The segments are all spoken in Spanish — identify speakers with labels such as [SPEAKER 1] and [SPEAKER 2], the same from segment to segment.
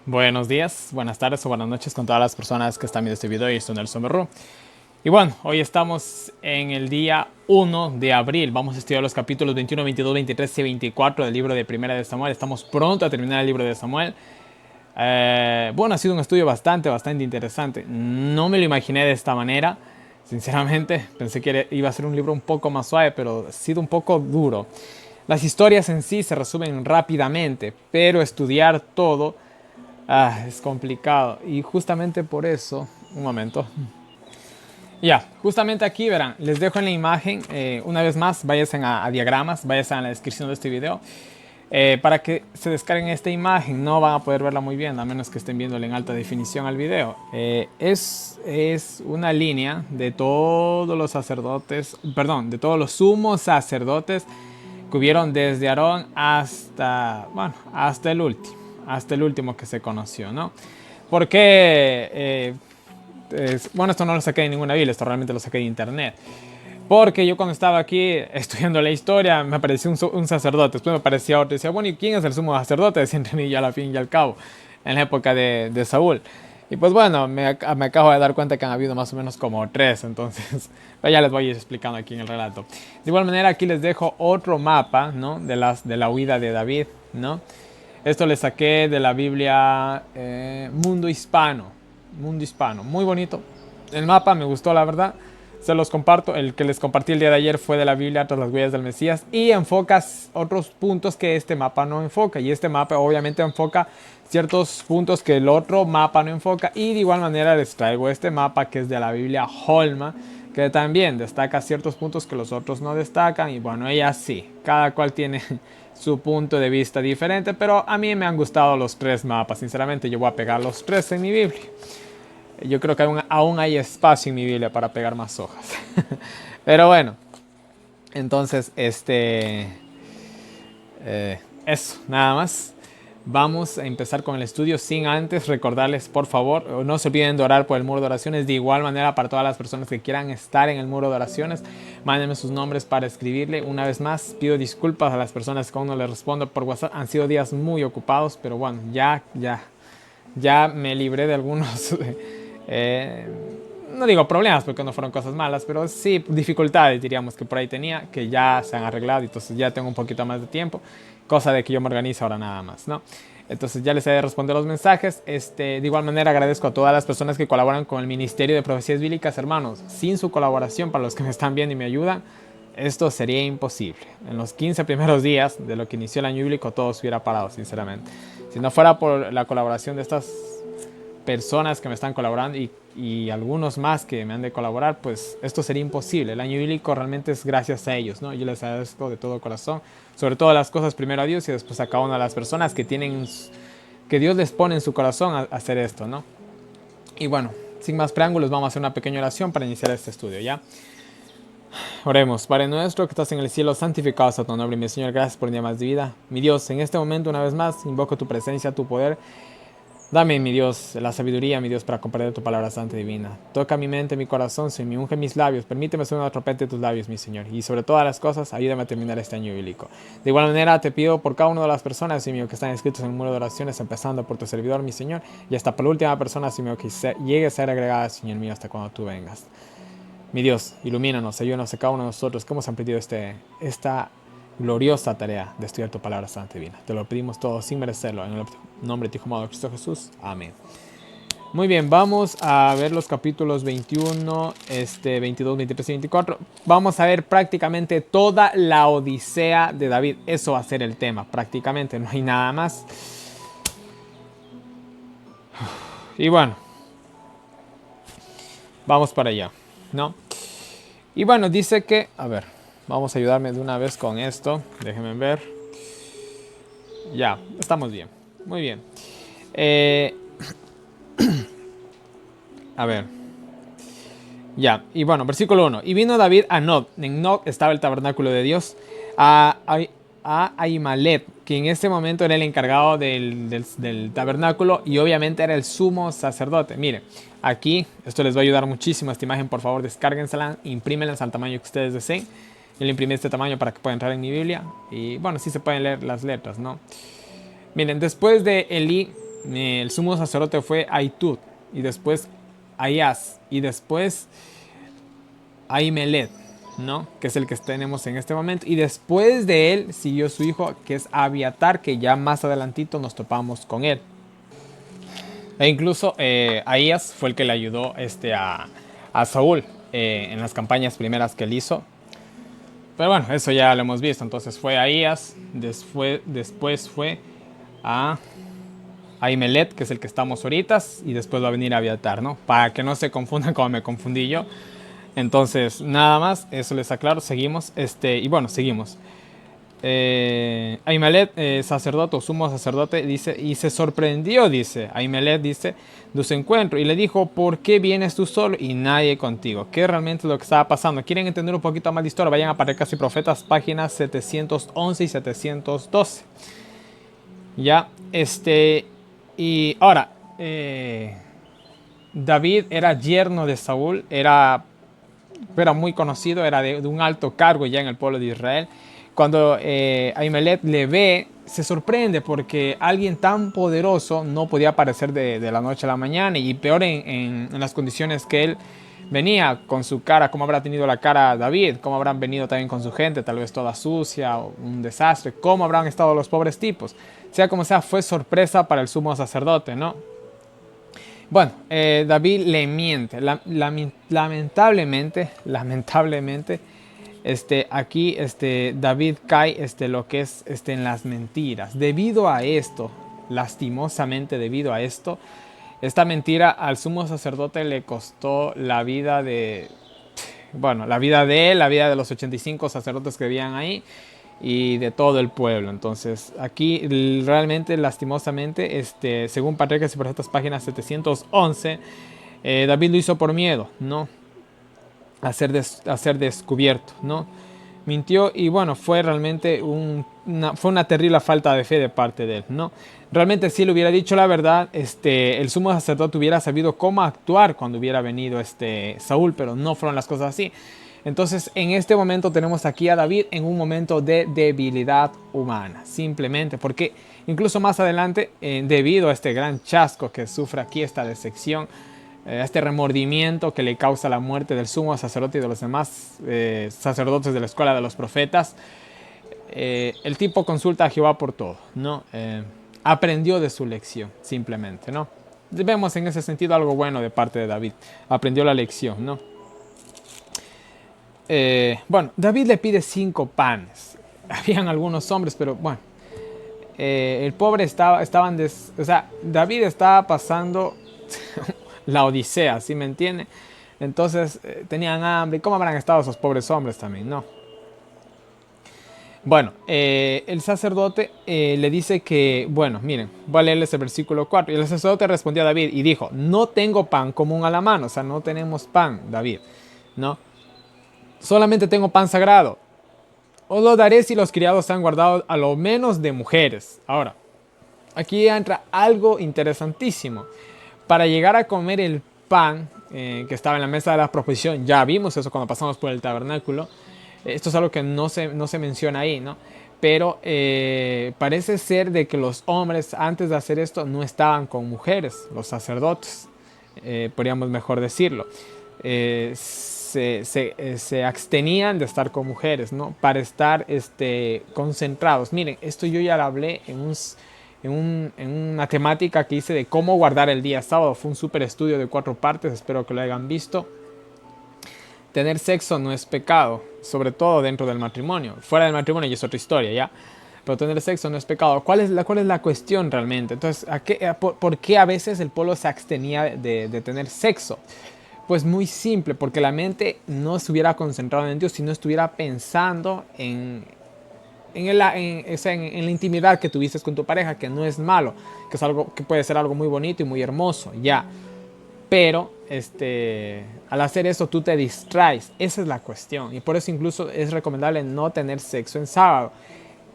[SPEAKER 1] Buenos días, buenas tardes o buenas noches con todas las personas que están viendo este video y esto en el Somerru. Y bueno, hoy estamos en el día 1 de abril. Vamos a estudiar los capítulos 21, 22, 23 y 24 del libro de Primera de Samuel. Estamos pronto a terminar el libro de Samuel. Bueno, ha sido un estudio bastante interesante. No me lo imaginé de esta manera. Sinceramente, pensé que iba a ser un libro un poco más suave, pero ha sido un poco duro. Las historias en sí se resumen rápidamente, pero estudiar todo es complicado. Y justamente por eso, un momento. Ya, justamente aquí verán, les dejo en la imagen, una vez más, vayan a diagramas, vayan a la descripción de este video. Para que se descarguen esta imagen, no van a poder verla muy bien, a menos que estén viéndola en alta definición al video. Es una línea de todos los sacerdotes, perdón, de todos los sumos sacerdotes que hubieron desde Aarón hasta, bueno, hasta el último que se conoció, ¿no? Porque, bueno, esto no lo saqué de ninguna Biblia, esto realmente lo saqué de internet. Porque yo cuando estaba aquí estudiando la historia me apareció un sacerdote, después me aparecía otro y decía, bueno, ¿y quién es el sumo sacerdote? Decía entre mí y al fin y al cabo, en la época de Saúl. Y pues bueno, me acabo de dar cuenta que han habido más o menos como tres, entonces ya les voy a ir explicando aquí en el relato. De igual manera aquí les dejo otro mapa, ¿no? De la huida de David, ¿no? Esto le saqué de la Biblia Mundo Hispano, muy bonito. El mapa me gustó la verdad. Se los comparto. El que les compartí el día de ayer fue de la Biblia Tras las huellas del Mesías y enfoca otros puntos que este mapa no enfoca. Y este mapa obviamente enfoca ciertos puntos que el otro mapa no enfoca. Y de igual manera les traigo este mapa que es de la Biblia Holma, que también destaca ciertos puntos que los otros no destacan. Y bueno, ella sí. Cada cual tiene su punto de vista diferente. Pero a mí me han gustado los tres mapas. Sinceramente yo voy a pegar los tres en mi Biblia. Yo creo que aún hay espacio en mi Biblia para pegar más hojas. Pero bueno, entonces, eso, nada más. Vamos a empezar con el estudio sin antes recordarles, por favor, no se olviden de orar por el muro de oraciones. De igual manera, para todas las personas que quieran estar en el muro de oraciones, mándenme sus nombres para escribirle. Una vez más, pido disculpas a las personas que aún no les respondo por WhatsApp. Han sido días muy ocupados, pero bueno, ya me libré de algunos... no digo problemas porque no fueron cosas malas, pero sí dificultades diríamos que por ahí tenía, que ya se han arreglado, entonces ya tengo un poquito más de tiempo, cosa de que yo me organizo ahora nada más, ¿no? Entonces ya les he de responder los mensajes. De igual manera agradezco a todas las personas que colaboran con el Ministerio de Profecías Bíblicas, hermanos. Sin su colaboración, para los que me están viendo y me ayudan, esto sería imposible. En los 15 primeros días de lo que inició el año bíblico todo se hubiera parado, sinceramente. Si no fuera por la colaboración de estas personas que me están colaborando y algunos más que me han de colaborar, pues esto sería imposible. El año bíblico realmente es gracias a ellos, ¿no? Yo les agradezco de todo corazón, sobre todas las cosas primero a Dios y después a cada una de las personas que tienen, que Dios les pone en su corazón a hacer esto, ¿no? Y bueno, sin más preámbulos, vamos a hacer una pequeña oración para iniciar este estudio, ¿ya? Oremos. Padre nuestro que estás en el cielo, santificado sea tu nombre, mi Señor, gracias por un día más de vida. Mi Dios, en este momento una vez más invoco tu presencia, tu poder. Dame, mi Dios, la sabiduría, mi Dios, para comprender tu palabra santa y divina. Toca mi mente, mi corazón, Señor, me unge mis labios. Permíteme ser una trompeta de tus labios, mi Señor. Y sobre todas las cosas, ayúdame a terminar este año bíblico. De igual manera, te pido por cada una de las personas, Señor, que están escritas en el muro de oraciones, empezando por tu servidor, mi Señor, y hasta por la última persona, Señor, que llegue a ser agregada, Señor mío, hasta cuando tú vengas. Mi Dios, ilumínanos, ayúdanos a cada uno de nosotros que hemos aprendido esta gloriosa tarea de estudiar tu palabra santa y divina. Te lo pedimos todo sin merecerlo. En el nombre de tu Hijo amado Cristo Jesús. Amén. Muy bien, vamos a ver los capítulos 21, 22, 23 y 24. Vamos a ver prácticamente toda la Odisea de David. Eso va a ser el tema, prácticamente, no hay nada más. Y bueno, vamos para allá, ¿no? Y bueno, dice que, a ver, vamos a ayudarme de una vez con esto. Déjenme ver. Ya, estamos bien. Muy bien. A ver. Ya, y bueno, versículo 1. Y vino David a Nob. En Nob estaba el tabernáculo de Dios. A Ahimelech, que en ese momento era el encargado del tabernáculo y obviamente era el sumo sacerdote. Miren, aquí, esto les va a ayudar muchísimo. Esta imagen, por favor, descárguensela, imprímenla al tamaño que ustedes deseen. Yo le imprimí este tamaño para que pueda entrar en mi Biblia. Y bueno, sí se pueden leer las letras, ¿no? Miren, después de Elí, el sumo sacerdote fue Ahitub, y después Ahías, y después Ahimelech, ¿no? Que es el que tenemos en este momento. Y después de él siguió su hijo, que es Abiatar, que ya más adelantito nos topamos con él. E incluso Ahías fue el que le ayudó a Saúl en las campañas primeras que él hizo. Pero bueno, eso ya lo hemos visto. Entonces fue Ahías, después fue a Ahimelech, que es el que estamos ahorita, y después va a venir Abiatar, ¿no? Para que no se confundan como me confundí yo. Entonces, nada más, eso les aclaro, seguimos. Y bueno, seguimos. Ahimelech, sacerdote o sumo sacerdote, dice, y se sorprendió, dice, Ahimelech dice, de su encuentro, y le dijo, ¿por qué vienes tú solo y nadie contigo? ¿Qué realmente es lo que estaba pasando? ¿Quieren entender un poquito más de historia? Vayan a Patriarcas y Profetas, páginas 711 y 712. Ya, y ahora, David era yerno de Saúl, era muy conocido, era de un alto cargo ya en el pueblo de Israel. Cuando Ahimelech le ve, se sorprende porque alguien tan poderoso no podía aparecer de la noche a la mañana, y peor en las condiciones que él venía con su cara, cómo habrá tenido la cara David, cómo habrán venido también con su gente, tal vez toda sucia, o un desastre, cómo habrán estado los pobres tipos. Sea como sea, fue sorpresa para el sumo sacerdote, ¿no? Bueno, David le miente. Lamentablemente, aquí David cae lo que es en las mentiras. Debido a esto, lastimosamente debido a esto, esta mentira al sumo sacerdote le costó la vida de, bueno, la vida de él, la vida de los 85 sacerdotes que vivían ahí y de todo el pueblo. Entonces aquí realmente lastimosamente, según Patriarcas y Profetas, página 711, David lo hizo por miedo, ¿no? A ser descubierto, ¿no? Mintió, y bueno, fue realmente fue una terrible falta de fe de parte de él, ¿no? Realmente, si le hubiera dicho la verdad, el sumo sacerdote hubiera sabido cómo actuar cuando hubiera venido Saúl, pero no fueron las cosas así. Entonces, en este momento tenemos aquí a David en un momento de debilidad humana, simplemente porque incluso más adelante, debido a este gran chasco que sufre aquí, esta decepción, este remordimiento que le causa la muerte del sumo sacerdote y de los demás sacerdotes de la escuela de los profetas, el tipo consulta a Jehová por todo, ¿no? Aprendió de su lección, simplemente, ¿no? Vemos en ese sentido algo bueno de parte de David. Aprendió la lección, ¿no? Bueno, David le pide 5 panes. Habían algunos hombres, pero bueno, el pobre o sea, David estaba pasando la odisea, ¿sí me entiende? Entonces tenían hambre. ¿Cómo habrán estado esos pobres hombres también? No. Bueno, el sacerdote le dice que, bueno, miren, voy a leerles el versículo 4. Y el sacerdote respondió a David y dijo, no tengo pan común a la mano, o sea, no tenemos pan, David, ¿no? Solamente tengo pan sagrado. Os lo daré si los criados han guardado a lo menos de mujeres. Ahora, aquí entra algo interesantísimo. Para llegar a comer el pan que estaba en la mesa de la proposición, ya vimos eso cuando pasamos por el tabernáculo. Esto es algo que no se menciona ahí, ¿no? Pero parece ser de que los hombres antes de hacer esto no estaban con mujeres, los sacerdotes, podríamos mejor decirlo. Se abstenían de estar con mujeres, ¿no? Para estar concentrados. Miren, esto yo ya lo hablé en una temática que hice de cómo guardar el día sábado. Fue un súper estudio de 4 partes, espero que lo hayan visto. Tener sexo no es pecado, sobre todo dentro del matrimonio. Fuera del matrimonio ya es otra historia, ¿ya? Pero tener sexo no es pecado. ¿Cuál es la cuestión realmente? Entonces, ¿por qué a veces el pueblo se abstenía de tener sexo? Pues muy simple, porque la mente no se hubiera concentrado en Dios, sino estuviera pensando en la intimidad que tuviste con tu pareja, que no es malo, que es algo que puede ser algo muy bonito y muy hermoso, ya. Pero al hacer eso tú te distraes, esa es la cuestión, y por eso incluso es recomendable no tener sexo en sábado.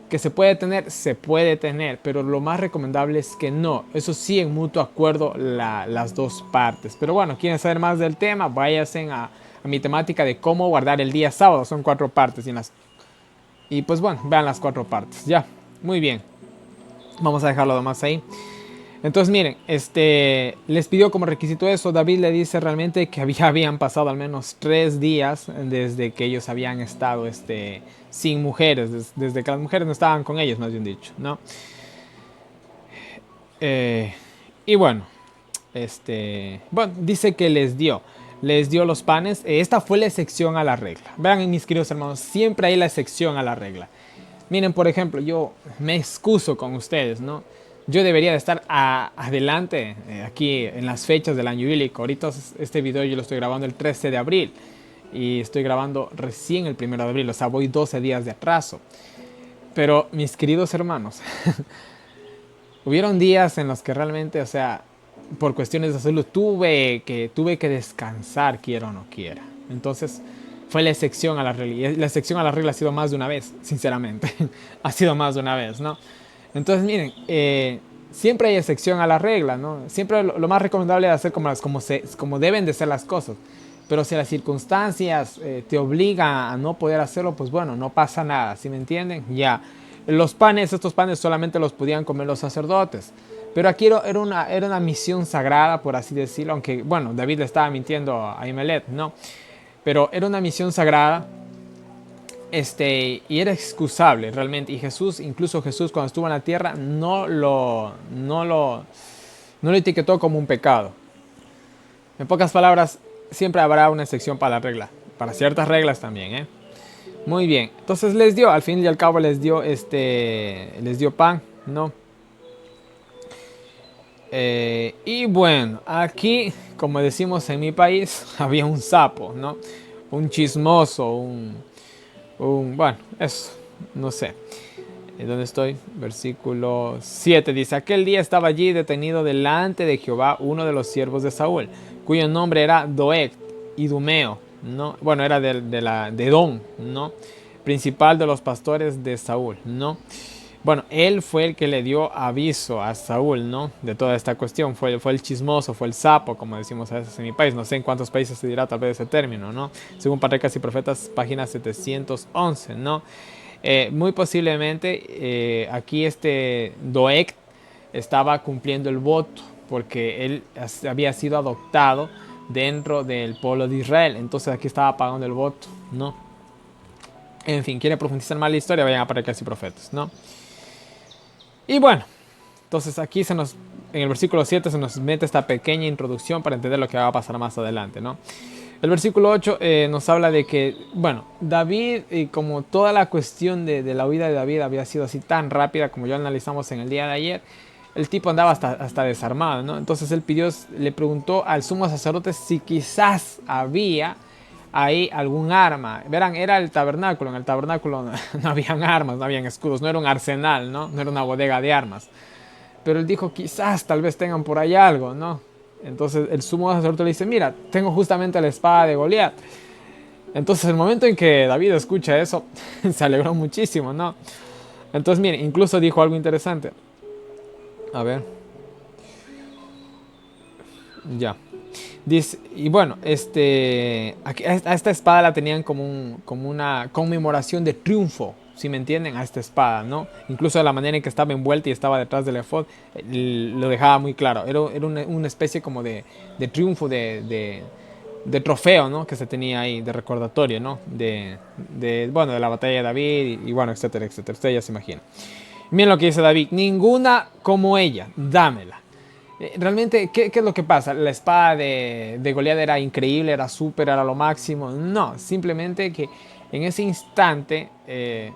[SPEAKER 1] Que se puede tener, pero lo más recomendable es que no. Eso sí, en mutuo acuerdo las dos partes. Pero bueno, quieren saber más del tema, váyanse a mi temática de cómo guardar el día sábado. Son 4 partes y pues bueno, vean las 4 partes. Ya, muy bien. Vamos a dejarlo más ahí. Entonces miren, les pidió como requisito eso. David le dice realmente que habían pasado al menos 3 días desde que ellos habían estado sin mujeres, desde que las mujeres no estaban con ellos, más bien dicho, ¿no? Eh, y bueno, bueno, dice que les dio los panes. Esta fue la excepción a la regla. Vean, mis queridos hermanos, siempre hay la excepción a la regla. Miren, por ejemplo, yo me excuso con ustedes, ¿no? Yo debería de estar adelante aquí en las fechas del año bíblico. Ahorita este video yo lo estoy grabando el 13 de abril y estoy grabando recién el 1 de abril, o sea, voy 12 días de atraso. Pero mis queridos hermanos, hubieron días en los que realmente, o sea, por cuestiones de salud tuve que descansar, quiera o no quiera. Entonces fue la excepción a la regla. Y la excepción a la regla ha sido más de una vez, sinceramente. Ha sido más de una vez, ¿no? Entonces miren, siempre hay excepción a la regla, ¿no? Siempre lo más recomendable es hacer como deben de ser las cosas. Pero si las circunstancias te obligan a no poder hacerlo, pues bueno, no pasa nada, ¿sí me entienden? Ya. Estos panes solamente los podían comer los sacerdotes. Pero aquí era una misión sagrada, por así decirlo, aunque, bueno, David le estaba mintiendo a Ahimelech, ¿no? Pero era una misión sagrada, y era excusable realmente. Y Jesús, incluso Jesús cuando estuvo en la tierra, no lo etiquetó como un pecado. En pocas palabras, siempre habrá una excepción para la regla, para ciertas reglas también, ¿eh? Muy bien, entonces al fin y al cabo les dio pan, ¿no? Y bueno, aquí, como decimos en mi país, había un sapo, ¿no? Un chismoso, bueno, eso, no sé. ¿Dónde estoy? Versículo 7 dice: aquel día estaba allí detenido delante de Jehová uno de los siervos de Saúl, cuyo nombre era Doeg, idumeo, ¿no? Bueno, era de Edom, ¿no? Principal de los pastores de Saúl, ¿no? Bueno, él fue el que le dio aviso a Saúl, ¿no? De toda esta cuestión. Fue el chismoso, fue el sapo, como decimos a veces en mi país. No sé en cuántos países se dirá tal vez ese término, ¿no? Según Patriarcas y Profetas, página 711, ¿no? Muy posiblemente aquí Doeg estaba cumpliendo el voto porque él había sido adoptado dentro del pueblo de Israel. Entonces aquí estaba pagando el voto, ¿no? En fin, quiere profundizar más la historia, vayan a Patriarcas y Profetas, ¿no? Y bueno, entonces aquí en el versículo 7 se nos mete esta pequeña introducción para entender lo que va a pasar más adelante, ¿no? El versículo 8 nos habla de que, bueno, David, y como toda la cuestión de la huida de David había sido así tan rápida como ya analizamos en el día de ayer, el tipo andaba hasta desarmado, ¿no? Entonces le preguntó al sumo sacerdote si quizás había ahí algún arma. Verán, era el tabernáculo. En el tabernáculo no habían armas, no habían escudos, no era un arsenal, ¿no? No era una bodega de armas. Pero él dijo, quizás, tal vez tengan por ahí algo, ¿no? Entonces el sumo sacerdote le dice, mira, tengo justamente la espada de Goliat. Entonces el momento en que David escucha eso, se alegró muchísimo, ¿no? Entonces, miren, incluso dijo algo interesante. A ver. Ya. Dice, y bueno, a esta espada la tenían como una conmemoración de triunfo, si me entienden, a esta espada, ¿no? Incluso la manera en que estaba envuelta y estaba detrás del efod, lo dejaba muy claro. Era una especie como de triunfo, de trofeo, ¿no? Que se tenía ahí, de recordatorio, ¿no? Bueno, de la batalla de David y bueno, etcétera, etcétera. Ustedes ya se imaginan. Miren lo que dice David, ninguna como ella, dámela. Realmente, ¿qué es lo que pasa? La espada de Goliat era increíble, era súper, era lo máximo. No, simplemente que en ese instante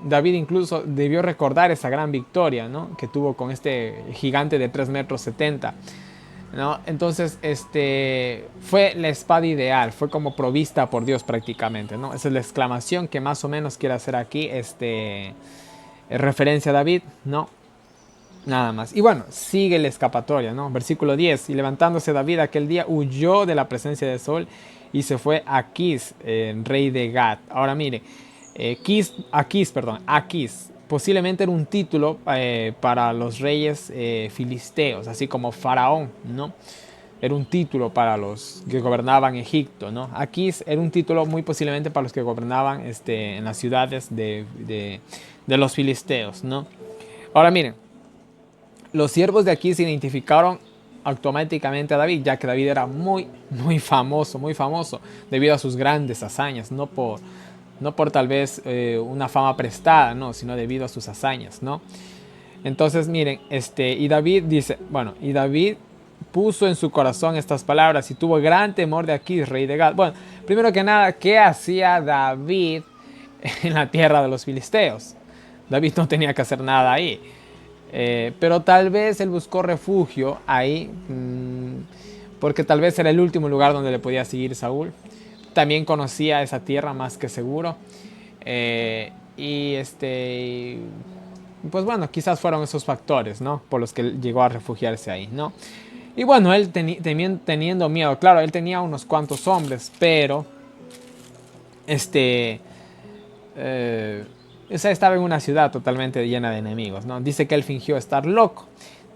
[SPEAKER 1] David incluso debió recordar esa gran victoria, ¿no? Que tuvo con este gigante de 3 metros 70. ¿No? Entonces, fue la espada ideal, fue como provista por Dios prácticamente, ¿no? Esa es la exclamación que más o menos quiere hacer aquí, referencia a David, ¿no? Nada más. Y bueno, sigue la escapatoria, ¿no? Versículo 10. Y levantándose David aquel día, huyó de la presencia de Saúl y se fue a Aquis, rey de Gat. Ahora mire, Aquis, posiblemente era un título para los reyes filisteos, así como Faraón, ¿no? Era un título para los que gobernaban Egipto, ¿no? Aquis era un título muy posiblemente para los que gobernaban en las ciudades de los filisteos, ¿no? Ahora miren, los siervos de aquí se identificaron automáticamente a David, ya que David era muy famoso debido a sus grandes hazañas, no por tal vez una fama prestada, no, sino debido a sus hazañas, ¿no? Entonces miren, y David dice, bueno, y David puso en su corazón estas palabras y tuvo gran temor de Aquís, rey de Gad. Bueno, primero que nada, ¿qué hacía David en la tierra de los filisteos? David no tenía que hacer nada ahí. Pero tal vez él buscó refugio ahí, porque tal vez era el último lugar donde le podía seguir Saúl. También conocía esa tierra más que seguro. Y pues bueno, quizás fueron esos factores, ¿no? Por los que él llegó a refugiarse ahí, ¿no? Y bueno, él teniendo miedo, claro, él tenía unos cuantos hombres, pero o sea, estaba en una ciudad totalmente llena de enemigos, ¿no? Dice que él fingió estar loco.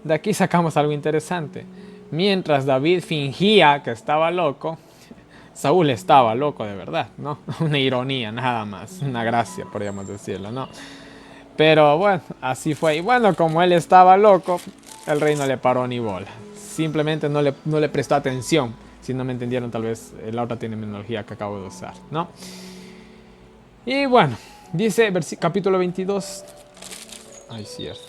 [SPEAKER 1] De aquí sacamos algo interesante. Mientras David fingía que estaba loco, Saúl estaba loco de verdad, ¿no? Una ironía, nada más. Una gracia, podríamos decirlo, ¿no? Pero bueno, así fue. Y bueno, como él estaba loco, el rey no le paró ni bola. Simplemente no le prestó atención. Si no me entendieron, tal vez la otra terminología que acabo de usar, ¿no? Y bueno, dice capítulo 22. Ay, cierto.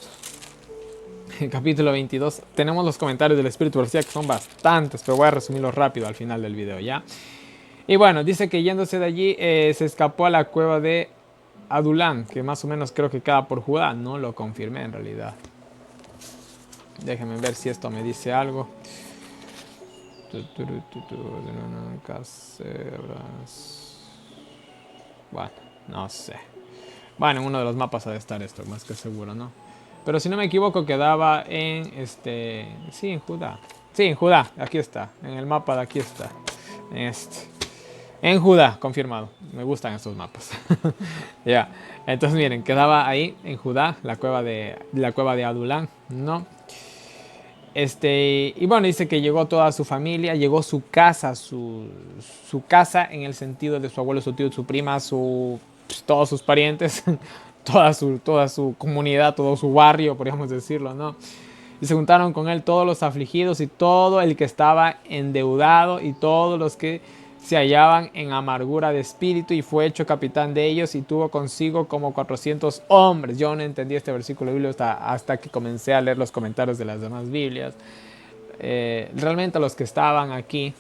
[SPEAKER 1] Capítulo 22. Tenemos los comentarios del Espíritu García, que son bastantes, pero voy a resumirlos rápido al final del video, ¿ya? Y bueno, dice que yéndose de allí se escapó a la cueva de Adulán, que más o menos creo que queda por Judá. No lo confirmé en realidad. Déjenme ver si esto me dice algo. Bueno, no sé. Bueno, en uno de los mapas ha de estar esto, más que seguro, ¿no? Pero si no me equivoco quedaba en sí, en Judá. Sí, en Judá, aquí está. En el mapa de aquí está. En Judá, confirmado. Me gustan estos mapas. Ya. Entonces miren, quedaba ahí en Judá, la cueva de Adulán, ¿no? Y bueno, dice que llegó toda su familia, llegó su casa, su casa en el sentido de su abuelo, su tío, su prima, pues, todos sus parientes, toda su comunidad, todo su barrio, podríamos decirlo, ¿no? Y se juntaron con él todos los afligidos y todo el que estaba endeudado y todos los que se hallaban en amargura de espíritu, y fue hecho capitán de ellos y tuvo consigo como 400 hombres. Yo no entendí este versículo bíblico hasta que comencé a leer los comentarios de las demás Biblias. Realmente los que estaban aquí...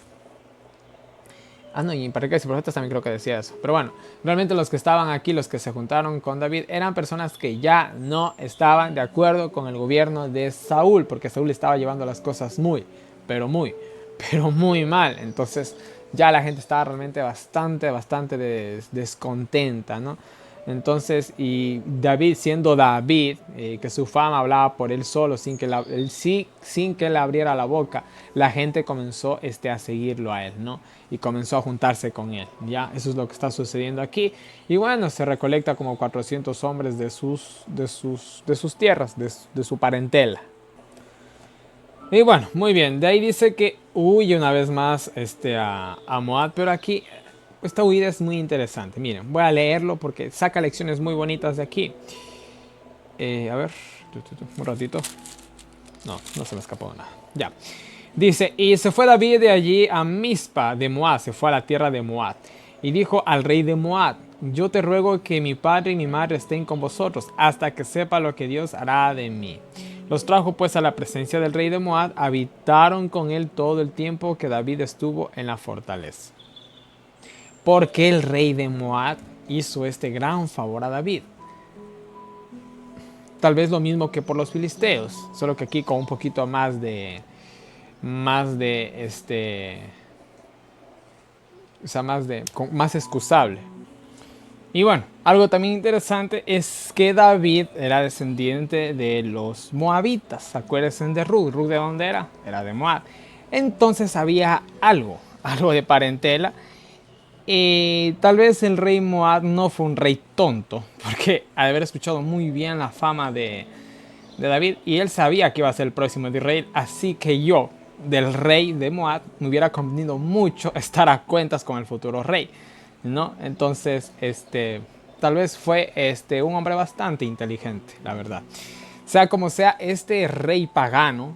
[SPEAKER 1] no, y para qué si profetas también creo que decía eso. Pero bueno, realmente los que estaban aquí, los que se juntaron con David, eran personas que ya no estaban de acuerdo con el gobierno de Saúl, porque Saúl estaba llevando las cosas pero muy mal. Entonces ya la gente estaba realmente bastante descontenta, ¿no? Entonces, y David, siendo David, que su fama hablaba por él solo, sin que él abriera la boca, la gente comenzó a seguirlo a él, ¿no? Y comenzó a juntarse con él, ¿ya? Eso es lo que está sucediendo aquí. Y bueno, se recolecta como 400 hombres de sus tierras, de su parentela. Y bueno, muy bien. De ahí dice que huye una vez más a Moab, pero aquí esta huida es muy interesante. Miren, voy a leerlo porque saca lecciones muy bonitas de aquí. A ver, un ratito. No se me escapó nada. Ya. Dice, y se fue David de allí a Mizpa de Moab, se fue a la tierra de Moab. Y dijo al rey de Moab, yo te ruego que mi padre y mi madre estén con vosotros, hasta que sepa lo que Dios hará de mí. Los trajo pues a la presencia del rey de Moab, habitaron con él todo el tiempo que David estuvo en la fortaleza. ¿Por qué el rey de Moab hizo este gran favor a David? Tal vez lo mismo que por los filisteos, solo que aquí con un poquito más más excusable. Y bueno, algo también interesante es que David era descendiente de los moabitas. Acuérdense de Ruth. ¿Ruth de dónde era? Era de Moab. Entonces había algo de parentela. Y tal vez el rey Moab no fue un rey tonto, porque al haber escuchado muy bien la fama de David, y él sabía que iba a ser el próximo rey, así que yo, del rey de Moab, me hubiera convenido mucho estar a cuentas con el futuro rey, ¿no? Entonces, tal vez fue un hombre bastante inteligente, la verdad. Sea como sea, este rey pagano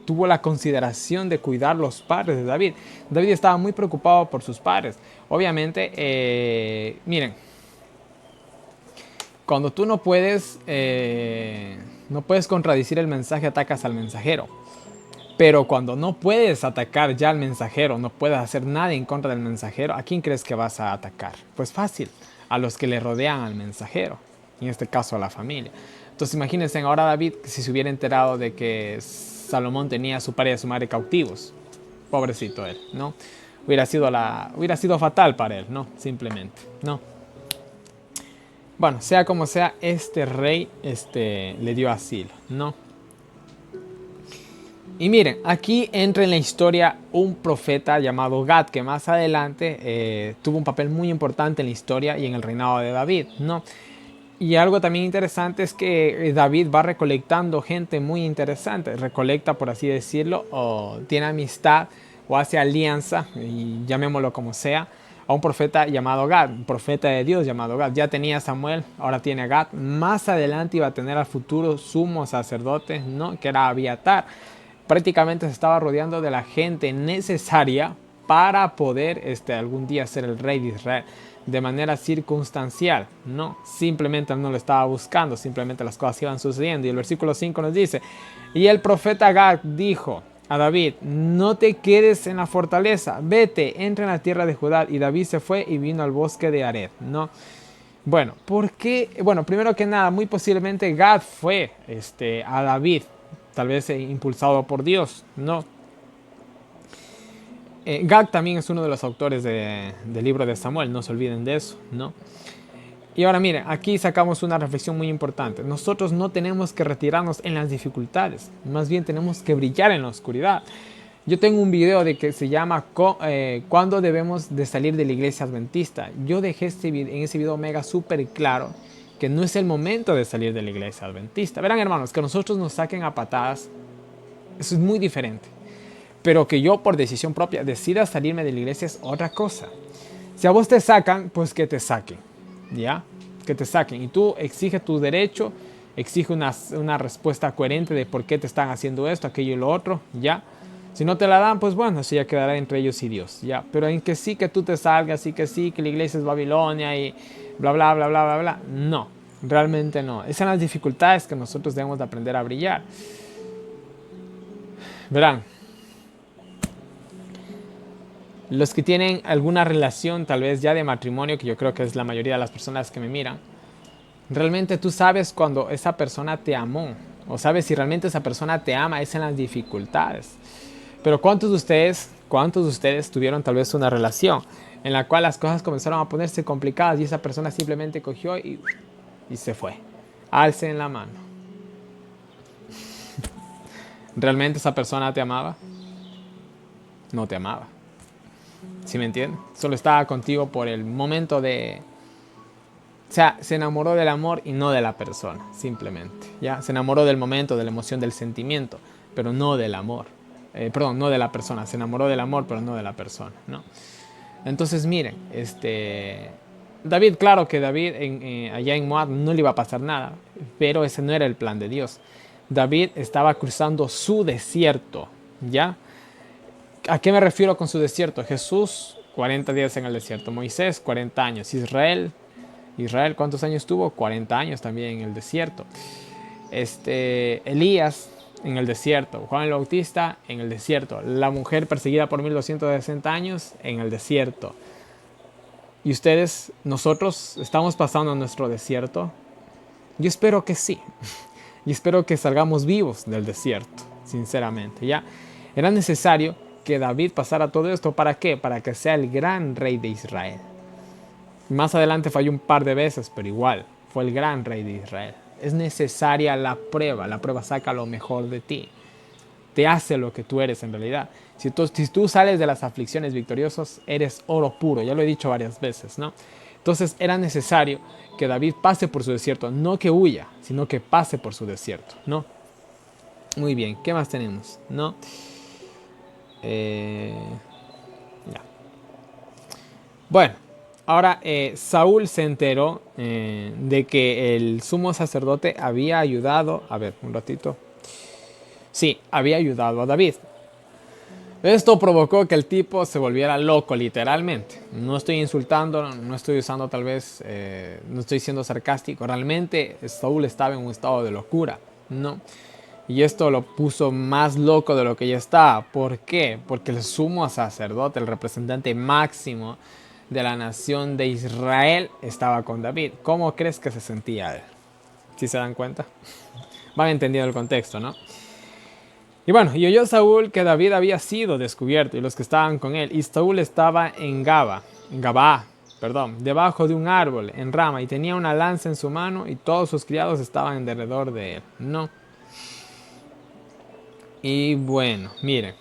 [SPEAKER 1] tuvo la consideración de cuidar los padres de David. David estaba muy preocupado por sus padres. Obviamente, miren, cuando tú no puedes contradecir el mensaje, atacas al mensajero. Pero cuando no puedes atacar ya al mensajero, no puedes hacer nada en contra del mensajero, ¿a quién crees que vas a atacar? Pues fácil, a los que le rodean al mensajero, en este caso a la familia. Entonces imagínense ahora David, si se hubiera enterado de que Salomón tenía a su padre y a su madre cautivos. Pobrecito él, ¿no? Hubiera sido fatal para él, ¿no? Simplemente, ¿no? Bueno, sea como sea, este rey le dio asilo, ¿no? Y miren, aquí entra en la historia un profeta llamado Gad, que más adelante tuvo un papel muy importante en la historia y en el reinado de David, ¿no? Y algo también interesante es que David va recolectando gente muy interesante, recolecta por así decirlo, o tiene amistad o hace alianza, y llamémoslo como sea, a un profeta llamado Gad, un profeta de Dios llamado Gad. Ya tenía a Samuel, ahora tiene a Gad. Más adelante iba a tener al futuro sumo sacerdote, ¿no? Que era Abiatar. Prácticamente se estaba rodeando de la gente necesaria para poder algún día ser el rey de Israel de manera circunstancial, no, simplemente no lo estaba buscando, simplemente las cosas iban sucediendo. Y el versículo 5 nos dice, y el profeta Gad dijo a David, no te quedes en la fortaleza, vete, entra en la tierra de Judá. Y David se fue y vino al bosque de Ared, ¿no? Bueno, ¿por qué? Bueno, primero que nada, muy posiblemente Gad fue a David, tal vez impulsado por Dios, ¿no? Gad también es uno de los autores del libro de Samuel, no se olviden de eso, ¿no? Y ahora miren, aquí sacamos una reflexión muy importante. Nosotros no tenemos que retirarnos en las dificultades, más bien tenemos que brillar en la oscuridad. Yo tengo un video de que se llama ¿Cuándo debemos de salir de la iglesia adventista? Yo dejé en ese video mega súper claro que no es el momento de salir de la iglesia adventista. Verán hermanos, que nosotros nos saquen a patadas, eso es muy diferente. Pero que yo por decisión propia decida salirme de la iglesia es otra cosa. Si a vos te sacan, pues que te saquen, ¿ya? Que te saquen. Y tú exige tu derecho, exige una respuesta coherente de por qué te están haciendo esto, aquello y lo otro, ¿ya? Si no te la dan, pues bueno, eso ya quedará entre ellos y Dios, ¿ya? Pero en que sí que tú te salgas y que sí que la iglesia es Babilonia y bla, bla, bla, bla, bla, bla, no, realmente no. Esas son las dificultades que nosotros debemos de aprender a brillar. Verán, los que tienen alguna relación tal vez ya de matrimonio, que yo creo que es la mayoría de las personas que me miran, realmente tú sabes cuando esa persona te amó, o sabes si realmente esa persona te ama, es en las dificultades. Pero cuántos de ustedes tuvieron tal vez una relación en la cual las cosas comenzaron a ponerse complicadas y esa persona simplemente cogió y se fue? Alcen la mano. ¿Realmente esa persona te amaba? No te amaba. ¿Sí me entienden? Solo estaba contigo por el momento de... O sea, se enamoró del amor y no de la persona, simplemente. ¿Ya? Se enamoró del momento, de la emoción, del sentimiento, pero no del amor. Perdón, no de la persona. Se enamoró del amor, pero no de la persona, ¿no? Entonces, miren, David, claro que David allá en Moab no le iba a pasar nada, pero ese no era el plan de Dios. David estaba cruzando su desierto, ¿ya? ¿A qué me refiero con su desierto? Jesús, 40 días en el desierto. Moisés, 40 años. Israel, ¿cuántos años tuvo? 40 años también en el desierto. Elías en el desierto. Juan el Bautista en el desierto. La mujer perseguida por 1260 años en el desierto. ¿Y ustedes, nosotros, estamos pasando nuestro desierto? Yo espero que sí. Y espero que salgamos vivos del desierto, sinceramente, ¿ya? Era necesario que David pasara todo esto. ¿Para qué? Para que sea el gran rey de Israel. Más adelante falló un par de veces, pero igual, fue el gran rey de Israel. Es necesaria la prueba saca lo mejor de ti. Te hace lo que tú eres en realidad. Si tú sales de las aflicciones victoriosos, eres oro puro, ya lo he dicho varias veces, ¿no? Entonces era necesario que David pase por su desierto, no que huya, sino que pase por su desierto, ¿no? Muy bien, ¿qué más tenemos? ¿No? Ya. Bueno, Ahora, Saúl se enteró de que el sumo sacerdote había ayudado, a ver, un ratito, sí, había ayudado a David. Esto provocó que el tipo se volviera loco, literalmente. No estoy insultando, no estoy usando tal vez, no estoy siendo sarcástico. Realmente Saúl estaba en un estado de locura, ¿no? Y esto lo puso más loco de lo que ya estaba. ¿Por qué? Porque el sumo sacerdote, el representante máximo de la nación de Israel, estaba con David. ¿Cómo crees que se sentía él? ¿Sí se dan cuenta? Van entendiendo el contexto, ¿no? Y bueno, y oyó Saúl que David había sido descubierto y los que estaban con él. Y Saúl estaba en Gabá, perdón, debajo de un árbol en rama y tenía una lanza en su mano y todos sus criados estaban en derredor de él. No. Y bueno, miren.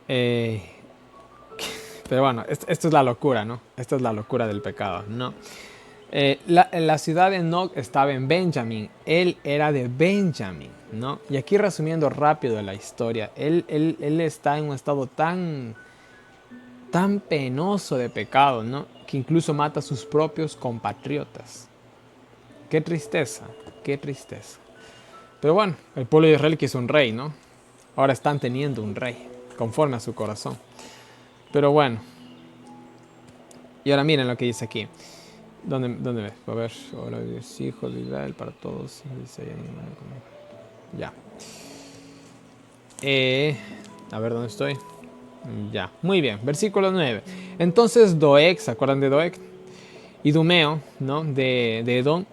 [SPEAKER 1] Eh, pero bueno, esto es la locura, ¿no? Esto es la locura del pecado, ¿no? La ciudad de Noc estaba en Benjamín. Él era de Benjamín, ¿no? Y aquí resumiendo rápido la historia, él está en un estado tan penoso de pecado, ¿no? Que incluso mata a sus propios compatriotas. Qué tristeza, qué tristeza. Pero bueno, el pueblo de Israel quiso un rey, ¿no? Ahora están teniendo un rey, conforme a su corazón. Pero bueno. Y ahora miren lo que dice aquí. ¿Dónde ves? A ver, ahora es hijo de Israel para todos. Ya. A ver, ¿dónde estoy? Ya, muy bien. Versículo 9. Entonces Doeg, ¿se acuerdan de Doeg? Idumeo, ¿no? De Edom,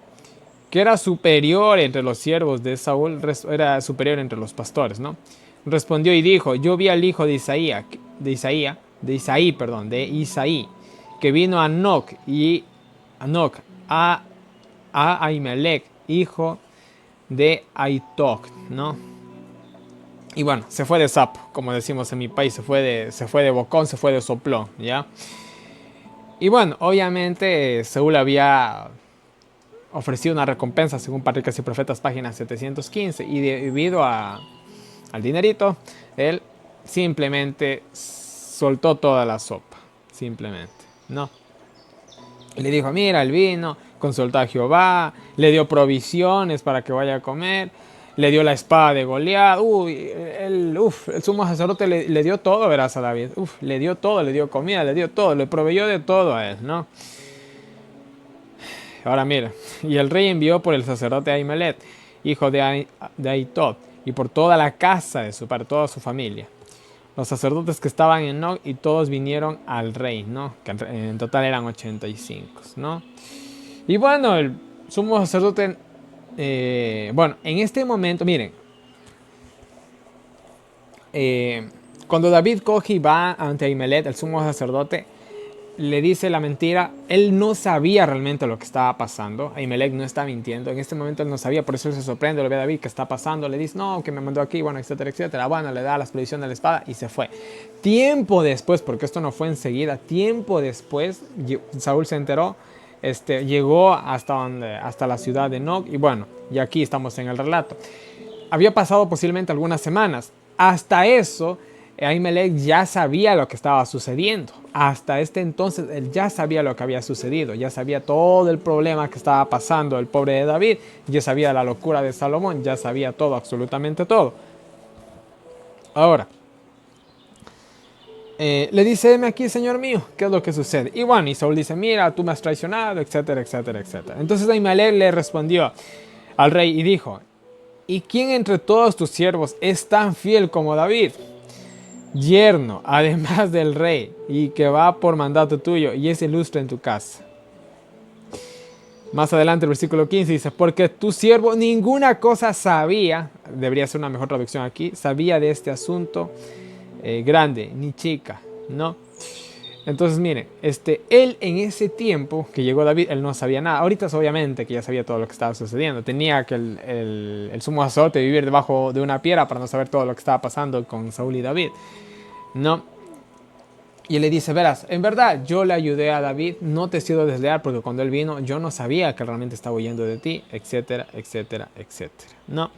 [SPEAKER 1] que era superior entre los siervos de Saúl, era superior entre los pastores, ¿no? Respondió y dijo, yo vi al hijo de Isaí, que vino a Noc a Ahimelech, hijo de Aitoc, ¿no? Y bueno, se fue de sapo, como decimos en mi país, se fue de bocón, se fue de soplón, ¿ya? Y bueno, obviamente Saúl había ofrecido una recompensa según Patriarcas y Profetas, página 715, y debido al dinerito, él simplemente soltó toda la sopa, simplemente, ¿no? Le dijo, mira, el vino, consultó a Jehová, le dio provisiones para que vaya a comer, le dio la espada de Goliat, el sumo sacerdote le dio todo, verás a David, le dio todo, le dio comida, le dio todo, le proveyó de todo a él, ¿no? Ahora mira, y el rey envió por el sacerdote Ahimelech, hijo de Ahitub, y por toda la casa de su padre, toda su familia. Los sacerdotes que estaban en Noc y todos vinieron al rey, ¿no? Que en total eran 85, ¿no? Y bueno, el sumo sacerdote, bueno, en este momento, miren, cuando David coge y va ante Ahimelech, el sumo sacerdote, le dice la mentira. Él no sabía realmente lo que estaba pasando. Ahimelech no está mintiendo. En este momento él no sabía, por eso él se sorprende, le ve a David que está pasando. Le dice, no, que me mandó aquí, bueno, etcétera, etcétera. Bueno, le da la explosión de la espada y se fue. Tiempo después, porque esto no fue enseguida, tiempo después, Saúl se enteró, llegó hasta la ciudad de Noc. Y bueno, y aquí estamos en el relato. Había pasado posiblemente algunas semanas. Hasta eso, Ahimelech ya sabía lo que estaba sucediendo. Hasta este entonces él ya sabía lo que había sucedido, ya sabía todo el problema que estaba pasando el pobre de David, ya sabía la locura de Salomón, ya sabía todo, absolutamente todo. Ahora, le dice, heme aquí, señor mío, ¿qué es lo que sucede? Y bueno, y Saúl dice, mira, tú me has traicionado, etcétera, etcétera, etcétera. Entonces Ahimelech le respondió al rey y dijo, ¿y quién entre todos tus siervos es tan fiel como David? Yerno, además del rey, y que va por mandato tuyo, y es ilustre en tu casa. Más adelante el versículo 15 dice, porque tu siervo ninguna cosa sabía, debería ser una mejor traducción aquí, sabía de este asunto grande, ni chica, ¿no? Entonces miren, él en ese tiempo que llegó David, él no sabía nada. Ahorita obviamente que ya sabía todo lo que estaba sucediendo. Tenía que el sumo sacerdote vivir debajo de una piedra para no saber todo lo que estaba pasando con Saúl y David, ¿no? Y él le dice, verás, en verdad yo le ayudé a David, no te he sido desleal porque cuando él vino yo no sabía que realmente estaba huyendo de ti, etcétera, etcétera, etcétera, ¿no?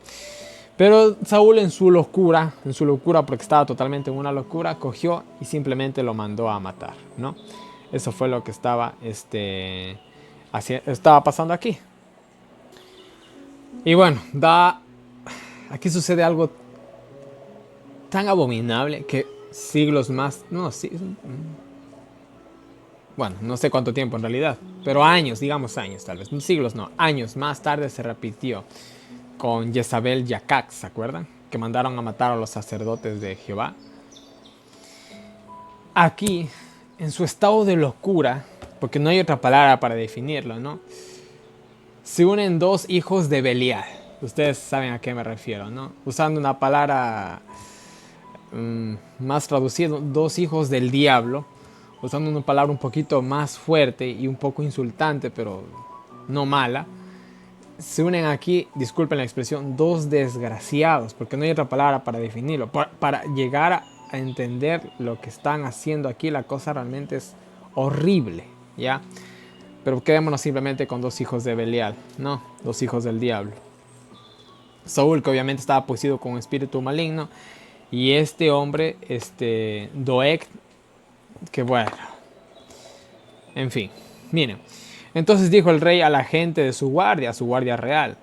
[SPEAKER 1] Pero Saúl en su locura, porque estaba totalmente en una locura, cogió y simplemente lo mandó a matar, ¿no? Eso fue lo que estaba pasando aquí. Y bueno, aquí sucede algo tan abominable que siglos más, no, sí, bueno, no sé cuánto tiempo en realidad, pero años, digamos años tal vez, siglos no, años más tarde se repitió con Jezabel y Acac, ¿se acuerdan? Que mandaron a matar a los sacerdotes de Jehová. Aquí, en su estado de locura, porque no hay otra palabra para definirlo, ¿no? Se unen dos hijos de Belial. Ustedes saben a qué me refiero, ¿no? Usando una palabra más traducida, dos hijos del diablo, usando una palabra un poquito más fuerte y un poco insultante, pero no mala. Se unen aquí, disculpen la expresión, dos desgraciados, porque no hay otra palabra para definirlo. Para llegar a entender lo que están haciendo aquí, la cosa realmente es horrible, ¿ya? Pero quedémonos simplemente con dos hijos de Belial, ¿no? Dos hijos del diablo. Saúl, que obviamente estaba poseído con un espíritu maligno, y este hombre, Doeg, que bueno, en fin, miren. Entonces dijo el rey a la gente de su guardia real,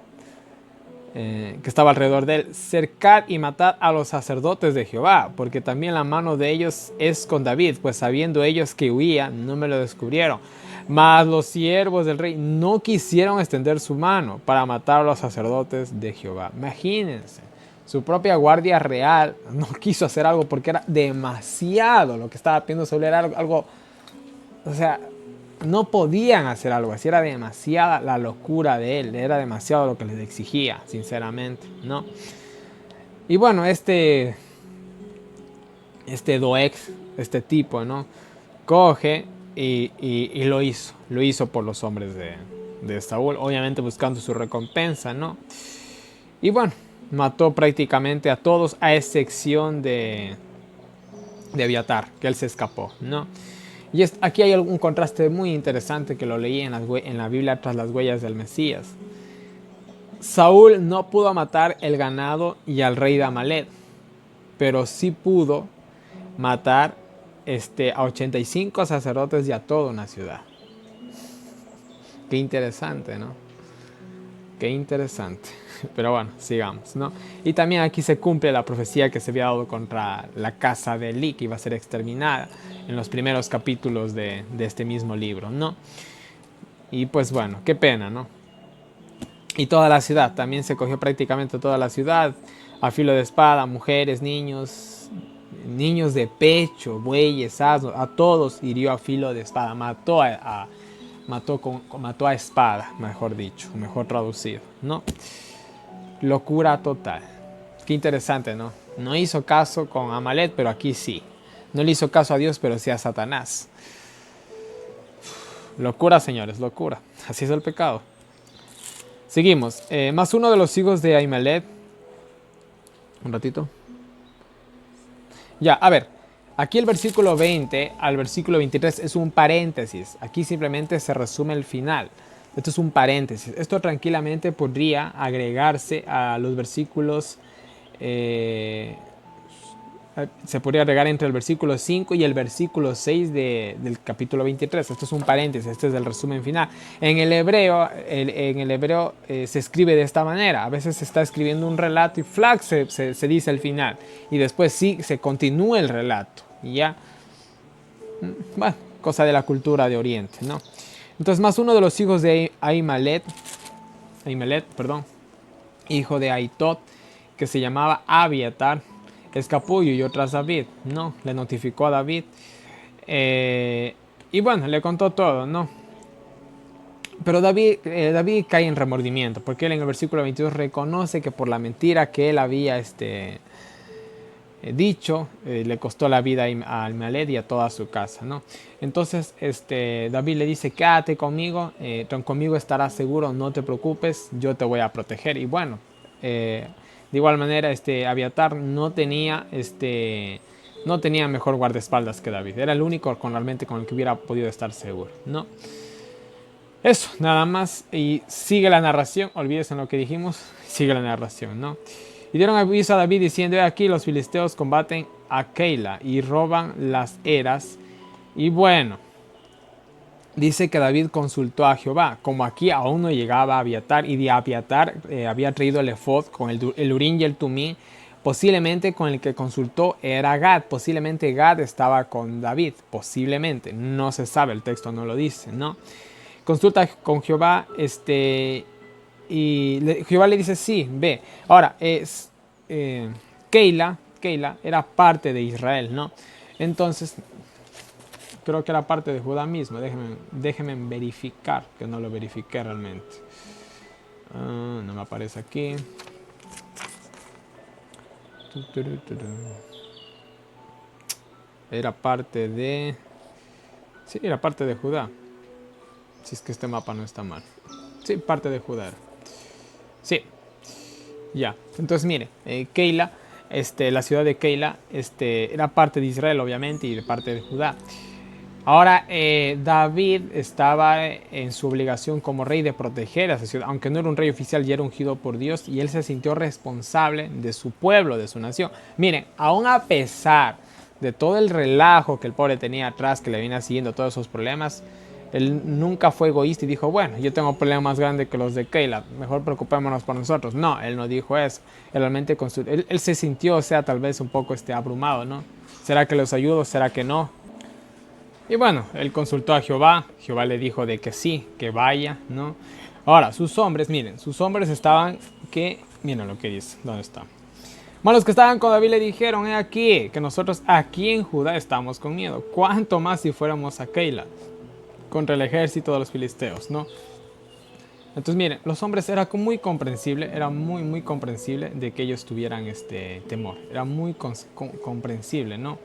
[SPEAKER 1] que estaba alrededor de él: cercad y matad a los sacerdotes de Jehová, porque también la mano de ellos es con David, pues sabiendo ellos que huía, no me lo descubrieron. Mas los siervos del rey no quisieron extender su mano para matar a los sacerdotes de Jehová. Imagínense, su propia guardia real no quiso hacer algo porque era demasiado lo que estaba pidiendo Saúl, era algo, o sea, no podían hacer algo así, era demasiada la locura de él, era demasiado lo que les exigía, sinceramente, ¿no? Y bueno, Doeg, este tipo, ¿no? Coge y lo hizo por los hombres de Saúl, obviamente buscando su recompensa, ¿no? Y bueno, mató prácticamente a todos, a excepción de Abiatar, que él se escapó, ¿no? Y aquí hay un contraste muy interesante que lo leí en la Biblia tras las huellas del Mesías. Saúl no pudo matar el ganado y al rey de Amalek, pero sí pudo matar a 85 sacerdotes y a toda una ciudad. Qué interesante, ¿no? Qué interesante. Pero bueno, sigamos, ¿no? Y también aquí se cumple la profecía que se había dado contra la casa de Eli, que iba a ser exterminada en los primeros capítulos de este mismo libro, ¿no? Y pues bueno, qué pena, ¿no? Y toda la ciudad, también se cogió prácticamente toda la ciudad, a filo de espada, mujeres, niños de pecho, bueyes, asnos, a todos hirió a filo de espada, mató a espada, mejor dicho, mejor traducido, ¿no? Locura total. Qué interesante, ¿no? No hizo caso con Amalek, pero aquí sí. No le hizo caso a Dios, pero sí a Satanás. Locura, señores, locura. Así es el pecado. Seguimos. Más uno de los hijos de Ahimelech. Un ratito. Ya, a ver. Aquí el versículo 20 al versículo 23 es un paréntesis. Aquí simplemente se resume el final. Esto es un paréntesis. Esto tranquilamente podría agregarse a los versículos. Se podría agregar entre el versículo 5 y el versículo 6 del capítulo 23. Esto es un paréntesis, este es el resumen final. En el hebreo, se escribe de esta manera. A veces se está escribiendo un relato y flag se dice el final. Y después sí se continúa el relato. Y ya, bueno, cosa de la cultura de Oriente, ¿no? Entonces, más uno de los hijos de Ahimelech, hijo de Aitot, que se llamaba Abiatar, escapó y huyó tras David, ¿no? Le notificó a David. Y bueno, le contó todo, ¿no? Pero David cae en remordimiento, porque él en el versículo 22 reconoce que por la mentira que él había dicho, le costó la vida a Ahimelech y a toda su casa, ¿no? Entonces David le dice: quédate conmigo, conmigo estarás seguro, no te preocupes, yo te voy a proteger. Y bueno, de igual manera Abiatar no tenía mejor guardaespaldas que David, era el único realmente con el que hubiera podido estar seguro, ¿no? Eso, nada más. Y sigue la narración, olvídense en lo que dijimos, sigue la narración, ¿no? Y dieron aviso a David diciendo: he aquí, los filisteos combaten a Keila y roban las eras. Y bueno, dice que David consultó a Jehová, como aquí aún no llegaba Abiatar, y de Abiatar había traído el efod con el Urim y el Tumim. Posiblemente con el que consultó era Gad, posiblemente Gad estaba con David, posiblemente, no se sabe, el texto no lo dice, ¿no? Consulta con Jehová, Jehová le dice, sí, ve. Ahora, Keila era parte de Israel, ¿no? Entonces, creo que era parte de Judá mismo. Déjenme verificar, que no lo verifiqué realmente. No me aparece aquí. Era parte de... Sí, era parte de Judá. Si es que este mapa no está mal. Sí, parte de Judá era. Sí, ya. Entonces, mire, Keila, la ciudad de Keila, era parte de Israel, obviamente, y de parte de Judá. Ahora, David estaba en su obligación como rey de proteger a esa ciudad, aunque no era un rey oficial, ya era ungido por Dios, y él se sintió responsable de su pueblo, de su nación. Miren, aún a pesar de todo el relajo que el pobre tenía atrás, que le venía siguiendo todos esos problemas, él nunca fue egoísta y dijo, bueno, yo tengo problemas más grandes que los de Keila, mejor preocupémonos por nosotros. No, él no dijo eso. Él realmente él se sintió, o sea, tal vez un poco abrumado, ¿no? ¿Será que los ayudo? ¿Será que no? Y bueno, él consultó a Jehová. Jehová le dijo de que sí, que vaya, ¿no? Ahora, sus hombres, miren, sus hombres estaban miren lo que dice, ¿dónde está? Bueno, los que estaban con David le dijeron, aquí, que nosotros aquí en Judá estamos con miedo. ¿Cuánto más si fuéramos a Keila contra el ejército de los filisteos, ¿no? Entonces, miren, los hombres era muy comprensible, era muy comprensible de que ellos tuvieran temor. Era muy comprensible, ¿no?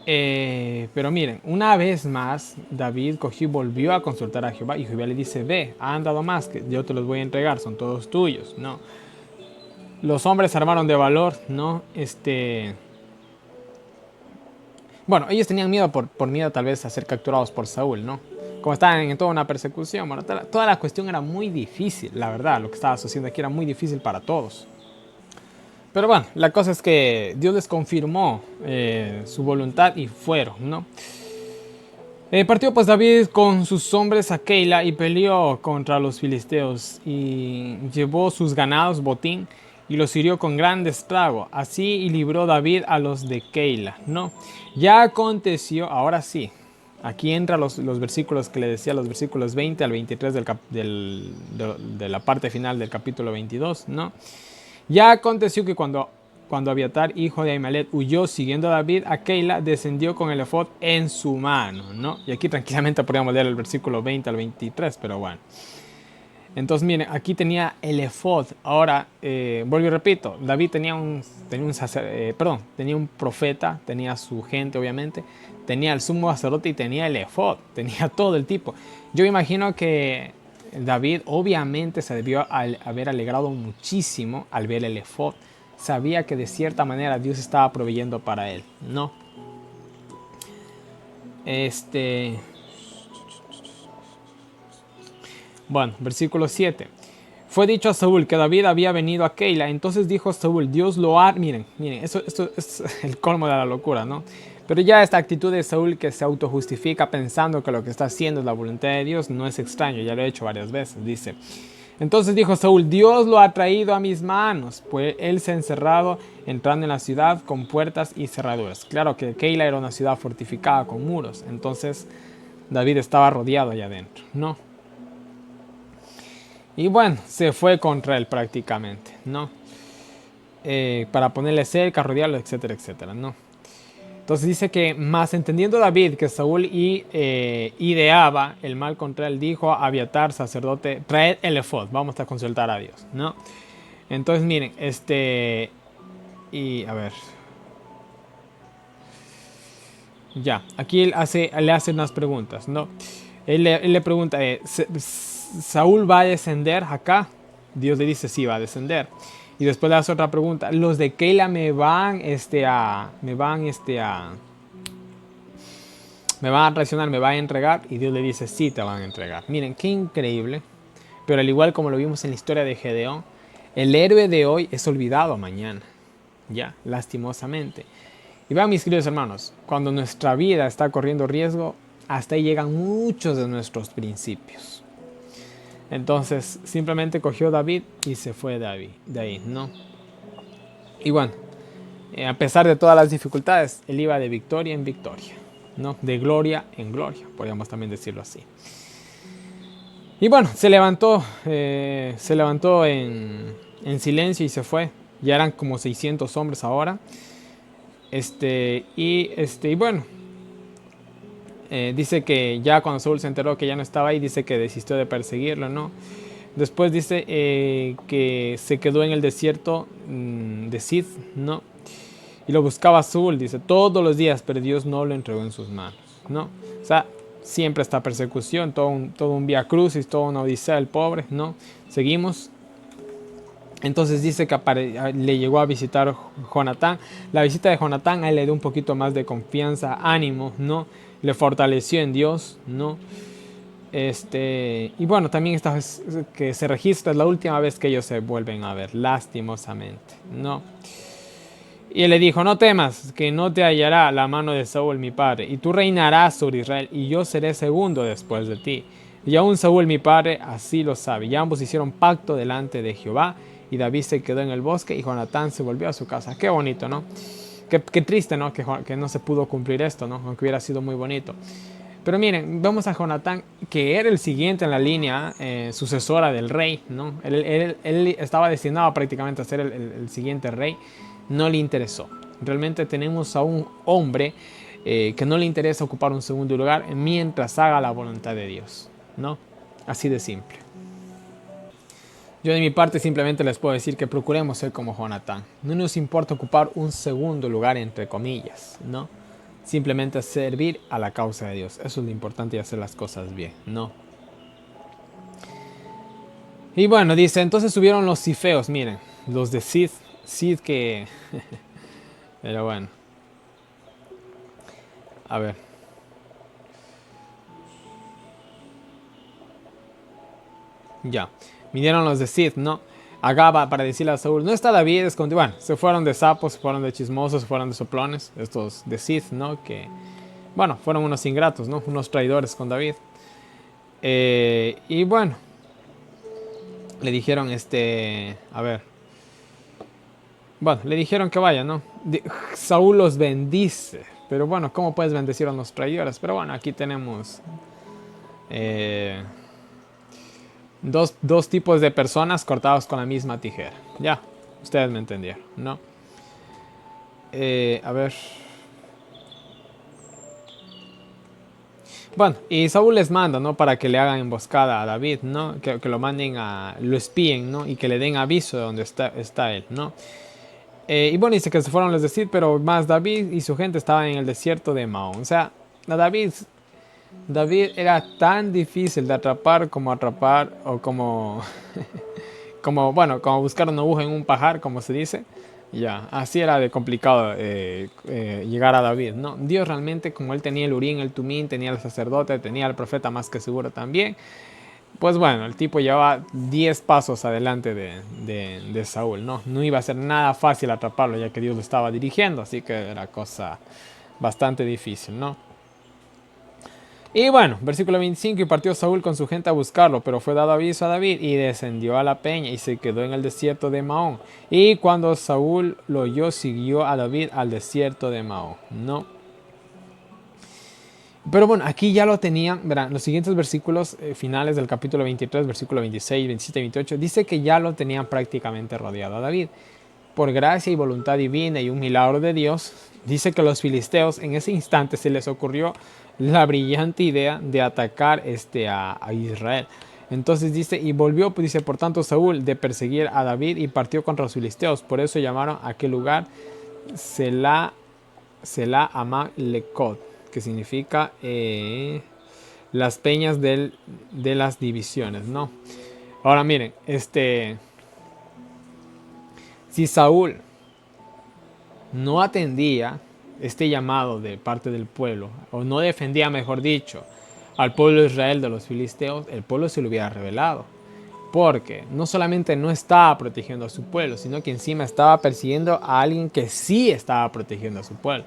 [SPEAKER 1] Pero miren, una vez más, David cogió y volvió a consultar a Jehová, y Jehová le dice, ve, han dado más, que yo te los voy a entregar, son todos tuyos, ¿no? Los hombres se armaron de valor, ¿no? Bueno, ellos tenían miedo por miedo tal vez a ser capturados por Saúl, ¿no? Como estaban en toda una persecución, bueno, toda la cuestión era muy difícil, la verdad, lo que estaba sucediendo aquí era muy difícil para todos. Pero bueno, la cosa es que Dios les confirmó su voluntad y fueron, ¿no? Partió pues David con sus hombres a Keila y peleó contra los filisteos y llevó sus ganados, botín, y los hirió con gran estrago. Así y libró David a los de Keila, ¿no? Ya aconteció, ahora sí, aquí entran los versículos que le decía, los versículos 20 al 23 de la parte final del capítulo 22, ¿no? Ya aconteció que cuando Abiatar, hijo de Ahimelech, huyó siguiendo a David a Keila, descendió con el efod en su mano, ¿no? Y aquí tranquilamente podríamos leer el versículo 20 al 23, pero bueno. Entonces, miren, aquí tenía el efod. Ahora, vuelvo y repito, David tenía un profeta, tenía su gente, obviamente, tenía el sumo sacerdote y tenía el efod, tenía todo el tipo. Yo me imagino que David obviamente se debió haber alegrado muchísimo al ver el efod. Sabía que de cierta manera Dios estaba proveyendo para él, ¿no? Bueno, versículo 7. Fue dicho a Saúl que David había venido a Keila. Entonces dijo Saúl, Dios lo ha... Miren, esto es el colmo de la locura, ¿no? Pero ya esta actitud de Saúl que se autojustifica pensando que lo que está haciendo es la voluntad de Dios no es extraño, ya lo he hecho varias veces, dice. Entonces dijo Saúl, Dios lo ha traído a mis manos, pues él se ha encerrado entrando en la ciudad con puertas y cerraduras. Claro que Keila era una ciudad fortificada con muros, entonces David estaba rodeado allá adentro, ¿no? Y bueno, se fue contra él prácticamente, ¿no? Para ponerle cerca, rodearlo, etcétera, etcétera, ¿no? Entonces dice que, más entendiendo David que Saúl ideaba el mal contra él, dijo a Abiatar, sacerdote, traed el efod, vamos a consultar a Dios, ¿no? Entonces miren, y a ver, ya, aquí él le hace unas preguntas, ¿no? Él le pregunta, ¿Saúl va a descender acá? Dios le dice, sí, va a descender. Y después le hace otra pregunta, los de Keila me van a traicionar, me van a entregar. Y Dios le dice, sí, te van a entregar. Miren, qué increíble. Pero al igual como lo vimos en la historia de Gedeón, el héroe de hoy es olvidado mañana. Ya, lastimosamente. Y vean, mis queridos hermanos, cuando nuestra vida está corriendo riesgo, hasta ahí llegan muchos de nuestros principios. Entonces simplemente cogió David y se fue de ahí, ¿no? Y bueno, a pesar de todas las dificultades, él iba de victoria en victoria, ¿no? De gloria en gloria, podríamos también decirlo así. Y bueno, se levantó en silencio y se fue. Ya eran como 600 hombres ahora. Y bueno, dice que ya cuando Saúl se enteró que ya no estaba ahí, dice que desistió de perseguirlo, ¿no? Después dice que se quedó en el desierto de Sid, ¿no? Y lo buscaba Saúl, dice, todos los días, pero Dios no lo entregó en sus manos, ¿no? O sea, siempre esta persecución, todo un vía crucis, toda una odisea, el pobre, ¿no? Seguimos. Entonces dice que le llegó a visitar Jonatán. La visita de Jonatán a él le dio un poquito más de confianza, ánimo, ¿no? Le fortaleció en Dios, ¿no? Y bueno, también esta vez que se registra es la última vez que ellos se vuelven a ver, lastimosamente, ¿no? Y él le dijo, no temas, que no te hallará la mano de Saúl mi padre, y tú reinarás sobre Israel, y yo seré segundo después de ti. Y aún Saúl mi padre así lo sabe. Y ambos hicieron pacto delante de Jehová, y David se quedó en el bosque, y Jonatán se volvió a su casa. Qué bonito, ¿no? Qué triste, ¿no? Que no se pudo cumplir esto, ¿no? Aunque hubiera sido muy bonito. Pero miren, vemos a Jonatán, que era el siguiente en la línea sucesora del rey, ¿no? Él estaba destinado prácticamente a ser el siguiente rey. No le interesó. Realmente tenemos a un hombre que no le interesa ocupar un segundo lugar mientras haga la voluntad de Dios, ¿no? Así de simple. Yo de mi parte simplemente les puedo decir que procuremos ser como Jonatán. No nos importa ocupar un segundo lugar entre comillas, ¿no? Simplemente servir a la causa de Dios. Eso es lo importante y hacer las cosas bien, ¿no? Y bueno, dice, entonces subieron los cifeos, miren, los de Sid que... Pero bueno. A ver. Ya. Vinieron los de Sid, ¿no? Agaba para decirle a Saúl, no está David escondido. Bueno, se fueron de sapos, se fueron de chismosos, se fueron de soplones. Estos de Sid, ¿no? Que, bueno, fueron unos ingratos, ¿no? Unos traidores con David. Y bueno. Le dijeron, a ver. Bueno, le dijeron que vaya, ¿no? Saúl los bendice. Pero bueno, ¿cómo puedes bendecir a los traidores? Pero bueno, aquí tenemos dos tipos de personas cortados con la misma tijera. Ya, ustedes me entendieron, ¿no? A ver. Bueno, y Saúl les manda, ¿no? Para que le hagan emboscada a David, ¿no? Que lo manden lo espíen, ¿no? Y que le den aviso de dónde está él, ¿no? Y bueno, dice que se fueron los de Sid, pero más David y su gente estaban en el desierto de Maón. O sea, David era tan difícil de atrapar o como, como buscar una aguja en un pajar, como se dice. Ya, así era de complicado llegar a David, ¿no? Dios realmente, como él tenía el Urín, el Tumín, tenía el sacerdote, tenía el profeta más que seguro también. Pues bueno, el tipo llevaba 10 pasos adelante de Saúl, ¿no? No iba a ser nada fácil atraparlo, ya que Dios lo estaba dirigiendo, así que era cosa bastante difícil, ¿no? Y bueno, versículo 25, y partió Saúl con su gente a buscarlo, pero fue dado aviso a David, y descendió a la peña, y se quedó en el desierto de Maón. Y cuando Saúl lo oyó, siguió a David al desierto de Maón, ¿no? Pero bueno, aquí ya lo tenían, verán, los siguientes versículos finales del capítulo 23, versículo 26, 27 y 28, dice que ya lo tenían prácticamente rodeado a David. Por gracia y voluntad divina y un milagro de Dios, dice que los filisteos en ese instante se les ocurrió la brillante idea de atacar a Israel. Entonces dice, y volvió, pues dice, por tanto Saúl de perseguir a David y partió contra los filisteos. Por eso llamaron a aquel lugar Selah Amalekot, que significa las peñas de las divisiones, ¿no? Ahora miren, si Saúl no atendía este llamado de parte del pueblo, o no defendía, mejor dicho, al pueblo de Israel de los filisteos, el pueblo se lo hubiera rebelado. Porque no solamente no estaba protegiendo a su pueblo, sino que encima estaba persiguiendo a alguien que sí estaba protegiendo a su pueblo.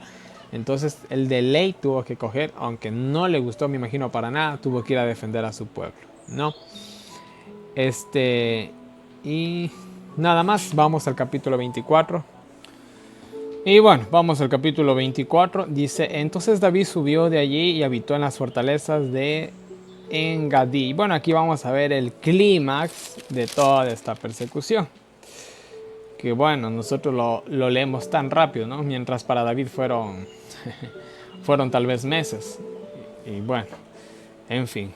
[SPEAKER 1] Entonces el de ley tuvo que coger, aunque no le gustó, me imagino, para nada, tuvo que ir a defender a su pueblo, ¿no? Y nada más, vamos al capítulo 24. Y bueno, vamos al capítulo 24. Dice, entonces David subió de allí y habitó en las fortalezas de Engadí. Bueno, aquí vamos a ver el clímax de toda esta persecución. Que bueno, nosotros lo leemos tan rápido, ¿no? Mientras para David fueron tal vez meses. Y bueno, en fin.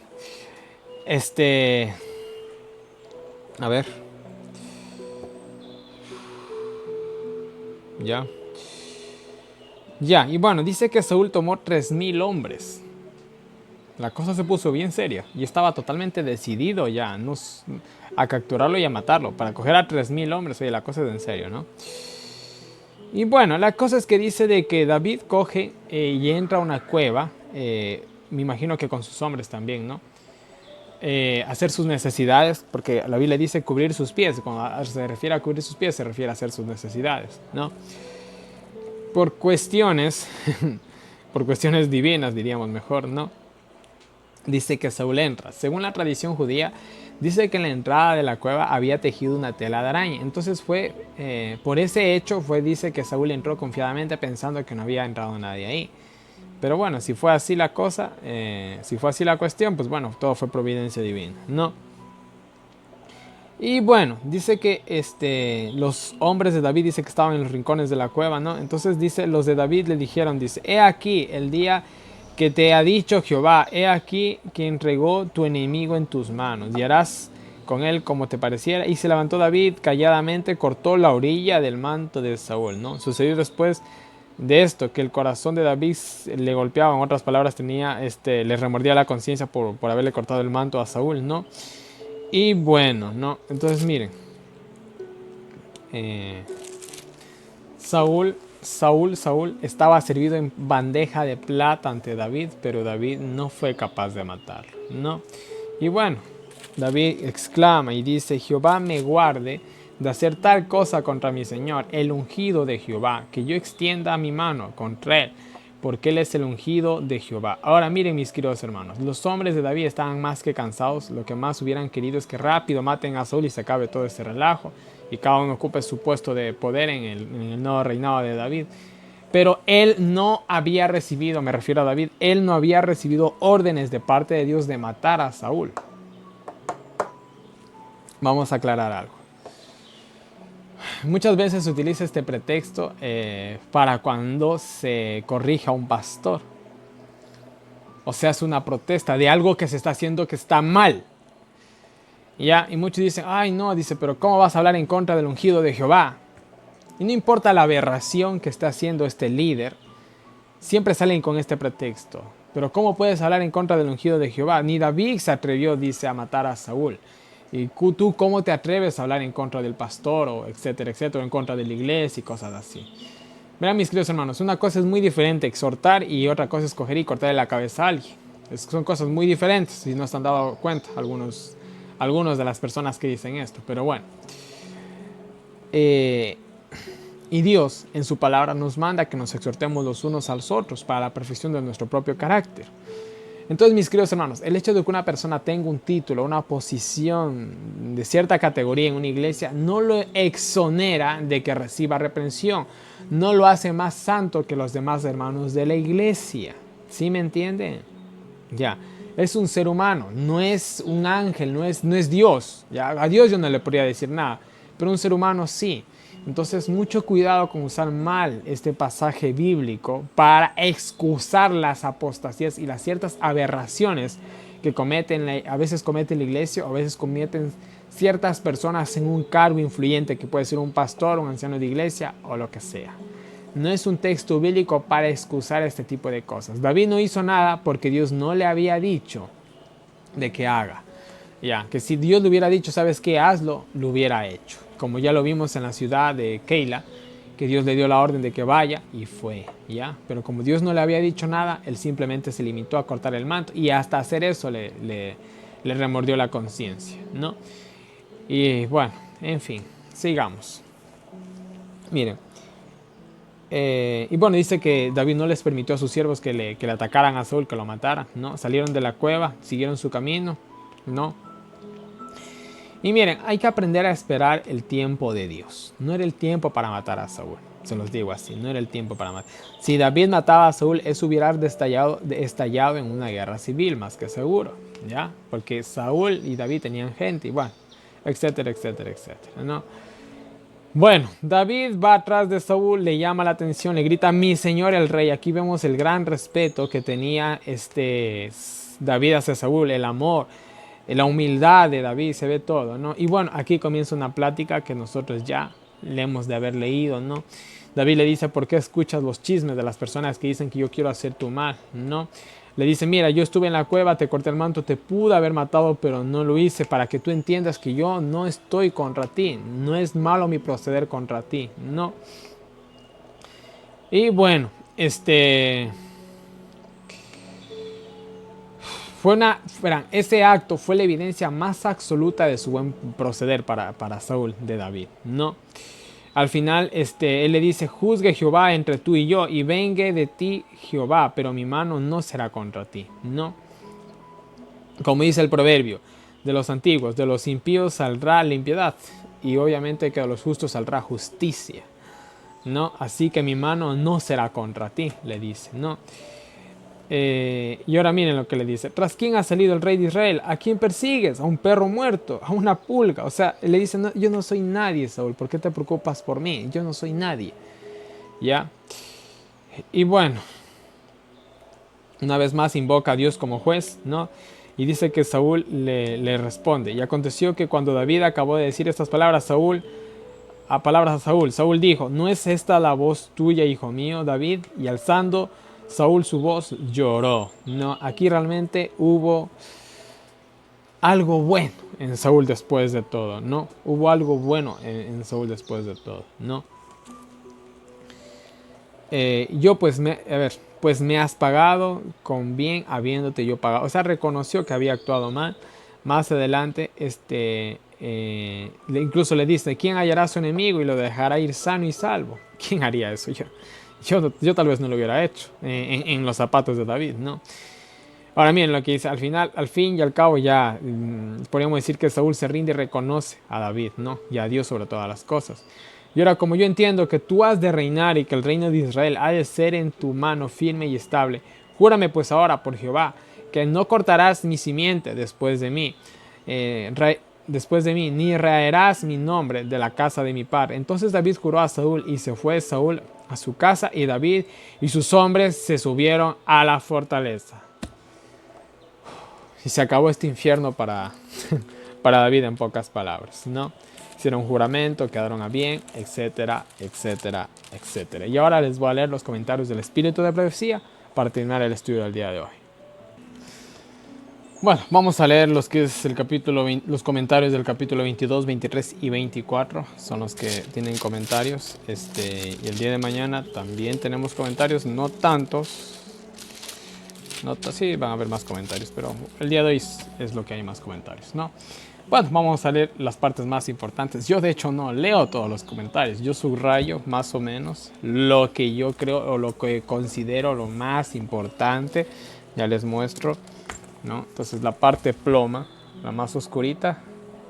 [SPEAKER 1] A ver. Ya. Ya, y bueno, dice que Saúl tomó 3000 hombres. La cosa se puso bien seria y estaba totalmente decidido ya a capturarlo y a matarlo. Para coger a 3000 hombres, oye, la cosa es en serio, ¿no? Y bueno, la cosa es que dice de que David coge y entra a una cueva, me imagino que con sus hombres también, ¿no? Hacer sus necesidades, porque la Biblia dice cubrir sus pies. Cuando se refiere a cubrir sus pies, se refiere a hacer sus necesidades, ¿no? Por cuestiones, por cuestiones divinas, diríamos mejor, ¿no? Dice que Saúl entra. Según la tradición judía, dice que en la entrada de la cueva había tejido una tela de araña. Entonces por ese hecho, dice que Saúl entró confiadamente pensando que no había entrado nadie ahí. Pero bueno, si fue así la cosa, si fue así la cuestión, pues bueno, todo fue providencia divina, ¿no? Y bueno, dice que los hombres de David dice que estaban en los rincones de la cueva, ¿no? Entonces dice, los de David le dijeron, dice, he aquí el día que te ha dicho Jehová, he aquí que entregó tu enemigo en tus manos, y harás con él como te pareciera. Y se levantó David calladamente, cortó la orilla del manto de Saúl, ¿no? Sucedió después de esto que el corazón de David le golpeaba, en otras palabras le remordía la conciencia por haberle cortado el manto a Saúl, ¿no? Y bueno, ¿no? Entonces miren, eh, Saúl estaba servido en bandeja de plata ante David, pero David no fue capaz de matarlo, ¿no? Y bueno, David exclama y dice, Jehová me guarde de hacer tal cosa contra mi Señor, el ungido de Jehová, que yo extienda mi mano contra él, porque él es el ungido de Jehová. Ahora miren, mis queridos hermanos, los hombres de David estaban más que cansados. Lo que más hubieran querido es que rápido maten a Saúl y se acabe todo este relajo y cada uno ocupe su puesto de poder en el nuevo reinado de David. Pero él no había recibido, me refiero a David, él no había recibido órdenes de parte de Dios de matar a Saúl. Vamos a aclarar algo. Muchas veces se utiliza este pretexto para cuando se corrija a un pastor. O sea, es una protesta de algo que se está haciendo que está mal. ¿Ya? Y muchos dicen, ay no, dice, pero ¿cómo vas a hablar en contra del ungido de Jehová? Y no importa la aberración que esté haciendo este líder, siempre salen con este pretexto. Pero ¿cómo puedes hablar en contra del ungido de Jehová? Ni David se atrevió, dice, a matar a Saúl. ¿Y tú cómo te atreves a hablar en contra del pastor, o etcétera, etcétera, o en contra de la iglesia y cosas así? Verán, mis queridos hermanos, una cosa es muy diferente exhortar y otra cosa es coger y cortarle la cabeza a alguien. Son cosas muy diferentes, si no se han dado cuenta algunos de las personas que dicen esto. Pero bueno. Y Dios en su palabra nos manda que nos exhortemos los unos a los otros para la perfección de nuestro propio carácter. Entonces, mis queridos hermanos, el hecho de que una persona tenga un título, una posición de cierta categoría en una iglesia, no lo exonera de que reciba reprensión. No lo hace más santo que los demás hermanos de la iglesia. ¿Sí me entienden? Ya. Es un ser humano, no es un ángel, no es Dios. ¿Ya? A Dios yo no le podría decir nada, pero un ser humano sí. Entonces, mucho cuidado con usar mal este pasaje bíblico para excusar las apostasías y las ciertas aberraciones que a veces comete la iglesia o a veces cometen ciertas personas en un cargo influyente, que puede ser un pastor, un anciano de iglesia o lo que sea. No es un texto bíblico para excusar este tipo de cosas. David no hizo nada porque Dios no le había dicho de que haga. Ya, que si Dios le hubiera dicho, ¿sabes qué? Hazlo, lo hubiera hecho. Como ya lo vimos en la ciudad de Keila, que Dios le dio la orden de que vaya y fue, ¿ya? Pero como Dios no le había dicho nada, él simplemente se limitó a cortar el manto y hasta hacer eso le remordió la conciencia, ¿no? Y bueno, en fin, sigamos. Miren, Y bueno, dice que David no les permitió a sus siervos que le atacaran a Saúl, que lo mataran, ¿no? Salieron de la cueva, siguieron su camino, ¿no? Y miren, hay que aprender a esperar el tiempo de Dios. No era el tiempo para matar a Saúl. Se los digo así, no era el tiempo para matar. Si David mataba a Saúl, eso hubiera estallado en una guerra civil, más que seguro, ¿ya? Porque Saúl y David tenían gente, y bueno, etcétera, etcétera, etcétera, ¿no? Bueno, David va atrás de Saúl, le llama la atención, le grita, mi señor el rey. Aquí vemos el gran respeto que tenía David hacia Saúl, el amor, la humildad de David, se ve todo, ¿no? Y bueno, aquí comienza una plática que nosotros ya le hemos de haber leído, ¿no? David le dice, ¿por qué escuchas los chismes de las personas que dicen que yo quiero hacer tu mal? ¿No? Le dice, mira, yo estuve en la cueva, te corté el manto, te pude haber matado, pero no lo hice para que tú entiendas que yo no estoy contra ti. No es malo mi proceder contra ti, ¿no? Y bueno, ese acto fue la evidencia más absoluta de su buen proceder para Saúl de David, ¿no? Al final, él le dice, juzgue Jehová entre tú y yo, y vengue de ti Jehová, pero mi mano no será contra ti, ¿no? Como dice el proverbio de los antiguos, de los impíos saldrá la impiedad, y obviamente que de los justos saldrá justicia, ¿no? Así que mi mano no será contra ti, le dice, ¿no? Y ahora miren lo que le dice. ¿Tras quién ha salido el rey de Israel? ¿A quién persigues? ¿A un perro muerto? ¿A una pulga? O sea, le dice, no, yo no soy nadie, Saúl. ¿Por qué te preocupas por mí? Yo no soy nadie. ¿Ya? Y bueno, una vez más invoca a Dios como juez, ¿no? Y dice que Saúl le responde. Y aconteció que cuando David acabó de decir estas palabras, a Saúl, Saúl dijo, ¿no es esta la voz tuya, hijo mío, David? Y alzando Saúl su voz lloró. No, aquí realmente hubo algo bueno en Saúl después de todo, ¿no? Hubo algo bueno en Saúl después de todo, ¿no? Yo pues me has pagado con bien habiéndote yo pagado. O sea, reconoció que había actuado mal. Más adelante, incluso le dice, ¿quién hallará a su enemigo y lo dejará ir sano y salvo? ¿Quién haría eso? Yo tal vez no lo hubiera hecho en los zapatos de David, ¿no? Ahora miren lo que dice, al fin y al cabo ya podríamos decir que Saúl se rinde y reconoce a David, ¿no? Y a Dios sobre todas las cosas. Y ahora como yo entiendo que tú has de reinar y que el reino de Israel ha de ser en tu mano firme y estable, júrame pues ahora por Jehová que no cortarás mi simiente después de mí, ni raerás mi nombre de la casa de mi padre. Entonces David juró a Saúl y se fue Saúl a su casa y David y sus hombres se subieron a la fortaleza. Y se acabó este infierno para David en pocas palabras, ¿no? Hicieron juramento, quedaron a bien, etcétera, etcétera, etcétera. Y ahora les voy a leer los comentarios del espíritu de profecía para terminar el estudio del día de hoy. Bueno, vamos a leer los comentarios del capítulo 22, 23 y 24. Son los que tienen comentarios. Y el día de mañana también tenemos comentarios, no tantos. Sí, van a haber más comentarios, pero el día de hoy es lo que hay más comentarios, ¿no? Bueno, vamos a leer las partes más importantes. Yo de hecho no leo todos los comentarios. Yo subrayo más o menos lo que yo creo o lo que considero lo más importante. Ya les muestro, ¿no? Entonces la parte ploma, la más oscurita,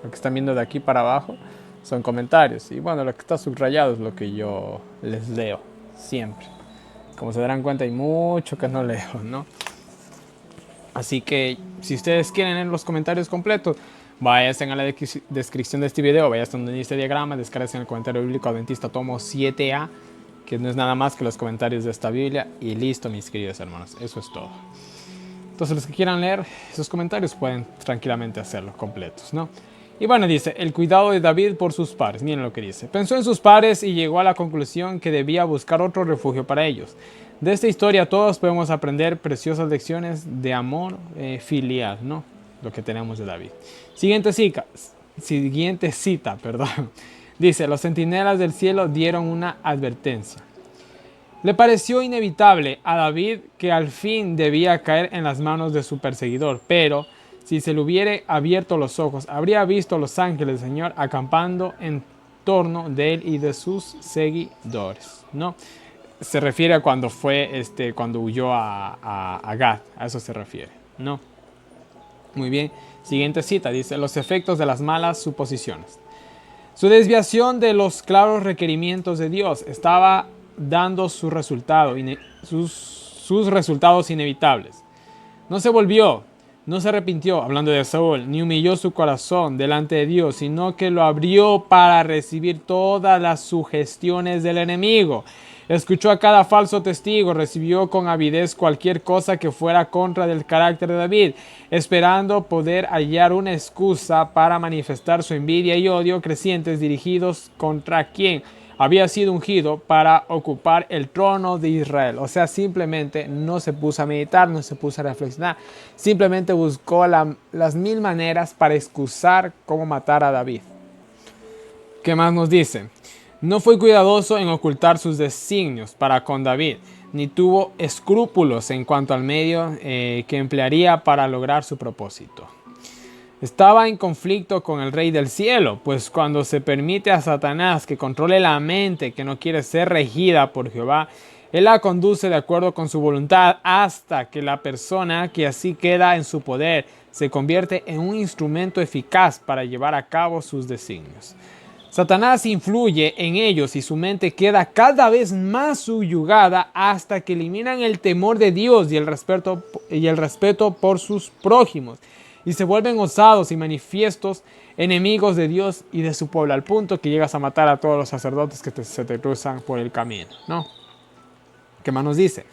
[SPEAKER 1] lo que están viendo de aquí para abajo, son comentarios. Y bueno, lo que está subrayado es lo que yo les leo siempre. Como se darán cuenta, hay mucho que no leo, ¿no? Así que si ustedes quieren leer los comentarios completos, váyanse a la descripción de este video, váyanse donde dice diagrama, descarguen el comentario bíblico adventista tomo 7a, que no es nada más que los comentarios de esta Biblia, y listo, mis queridos hermanos, eso es todo. Entonces los que quieran leer esos comentarios pueden tranquilamente hacerlos completos, ¿no? Y bueno, dice, el cuidado de David por sus padres. Miren lo que dice. Pensó en sus padres y llegó a la conclusión que debía buscar otro refugio para ellos. De esta historia todos podemos aprender preciosas lecciones de amor filial, ¿no? Lo que tenemos de David. Siguiente cita, perdón. Dice, los centinelas del cielo dieron una advertencia. Le pareció inevitable a David que al fin debía caer en las manos de su perseguidor, pero si se le hubiera abierto los ojos, habría visto a los ángeles del Señor acampando en torno de él y de sus seguidores, ¿no? se refiere a cuando fue, cuando huyó a Gad, a eso se refiere, ¿no? Muy bien, siguiente cita, dice, los efectos de las malas suposiciones. Su desviación de los claros requerimientos de Dios estaba dando su resultado, sus resultados inevitables. No se volvió, no se arrepintió, hablando de Saúl, ni humilló su corazón delante de Dios, sino que lo abrió para recibir todas las sugestiones del enemigo. Escuchó a cada falso testigo, recibió con avidez cualquier cosa que fuera contra del carácter de David, esperando poder hallar una excusa para manifestar su envidia y odio crecientes dirigidos contra quien había sido ungido para ocupar el trono de Israel. O sea, simplemente no se puso a meditar, no se puso a reflexionar, simplemente buscó las mil maneras para excusar cómo matar a David. ¿Qué más nos dice? No fue cuidadoso en ocultar sus designios para con David, ni tuvo escrúpulos en cuanto al medio que emplearía para lograr su propósito. Estaba en conflicto con el Rey del Cielo, pues cuando se permite a Satanás que controle la mente que no quiere ser regida por Jehová, él la conduce de acuerdo con su voluntad hasta que la persona que así queda en su poder se convierte en un instrumento eficaz para llevar a cabo sus designios. Satanás influye en ellos y su mente queda cada vez más subyugada hasta que eliminan el temor de Dios y el respeto por sus prójimos y se vuelven osados y manifiestos enemigos de Dios y de su pueblo, al punto que llegas a matar a todos los sacerdotes que se te cruzan por el camino, ¿no? ¿Qué más nos dice?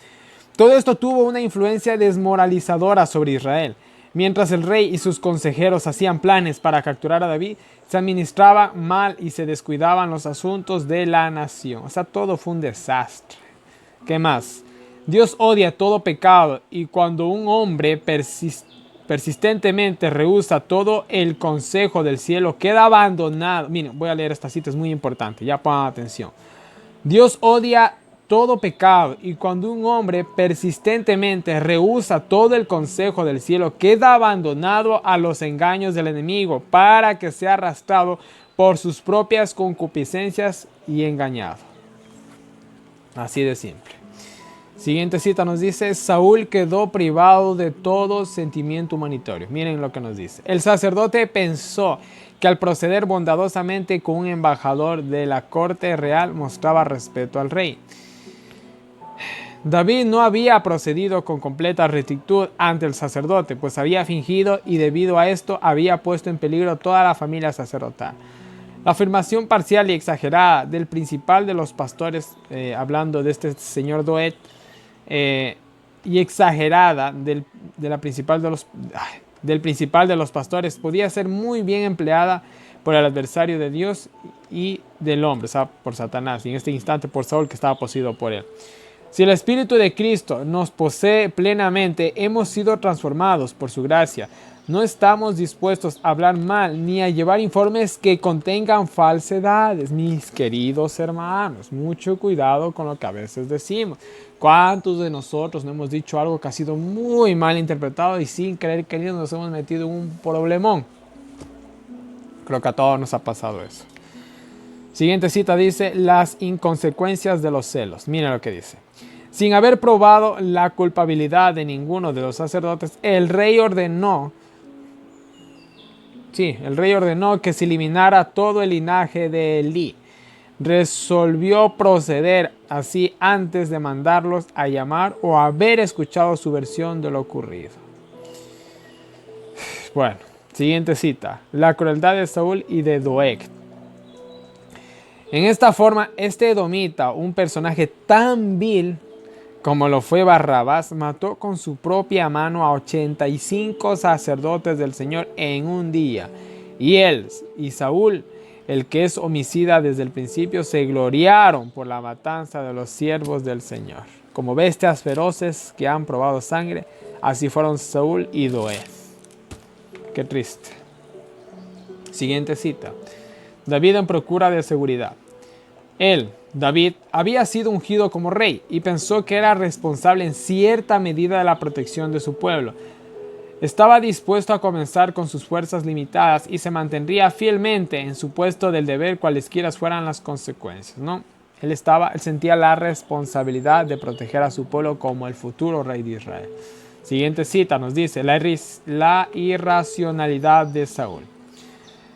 [SPEAKER 1] Todo esto tuvo una influencia desmoralizadora sobre Israel. Mientras el rey y sus consejeros hacían planes para capturar a David, se administraba mal y se descuidaban los asuntos de la nación. O sea, todo fue un desastre. ¿Qué más? Dios odia todo pecado y cuando un hombre persistentemente rehúsa todo el consejo del cielo, queda abandonado. Miren, voy a leer esta cita, es muy importante, ya pongan atención. Dios odia todo pecado y cuando un hombre persistentemente rehúsa todo el consejo del cielo, queda abandonado a los engaños del enemigo para que sea arrastrado por sus propias concupiscencias y engañado. Así de simple. Siguiente cita nos dice, Saúl quedó privado de todo sentimiento humanitario. Miren lo que nos dice. El sacerdote pensó que al proceder bondadosamente con un embajador de la corte real mostraba respeto al rey. David no había procedido con completa rectitud ante el sacerdote, pues había fingido y debido a esto había puesto en peligro toda la familia sacerdotal. La afirmación parcial y exagerada del principal de los pastores, hablando de este señor Doeg, y exagerada del principal de los pastores, podía ser muy bien empleada por el adversario de Dios y del hombre, o sea, por Satanás, y en este instante por Saúl, que estaba poseído por él. Si el Espíritu de Cristo nos posee plenamente, hemos sido transformados por su gracia. No estamos dispuestos a hablar mal ni a llevar informes que contengan falsedades. Mis queridos hermanos, mucho cuidado con lo que a veces decimos. ¿Cuántos de nosotros no hemos dicho algo que ha sido muy mal interpretado y sin querer querido nos hemos metido en un problemón? Creo que a todos nos ha pasado eso. Siguiente cita dice, las inconsecuencias de los celos. Miren lo que dice. Sin haber probado la culpabilidad de ninguno de los sacerdotes, el rey ordenó que se eliminara todo el linaje de Elí. Resolvió proceder así antes de mandarlos a llamar o haber escuchado su versión de lo ocurrido. Bueno, siguiente cita. La crueldad de Saúl y de Doeg. En esta forma, este edomita, un personaje tan vil como lo fue Barrabás, mató con su propia mano a 85 sacerdotes del Señor en un día. Y él y Saúl, el que es homicida desde el principio, se gloriaron por la matanza de los siervos del Señor. Como bestias feroces que han probado sangre, así fueron Saúl y Doeg. Qué triste. Siguiente cita. David en procura de seguridad. Él, David, había sido ungido como rey y pensó que era responsable en cierta medida de la protección de su pueblo. Estaba dispuesto a comenzar con sus fuerzas limitadas y se mantendría fielmente en su puesto del deber cualesquiera fueran las consecuencias, ¿no? Él sentía la responsabilidad de proteger a su pueblo como el futuro rey de Israel. Siguiente cita nos dice, la irracionalidad de Saúl.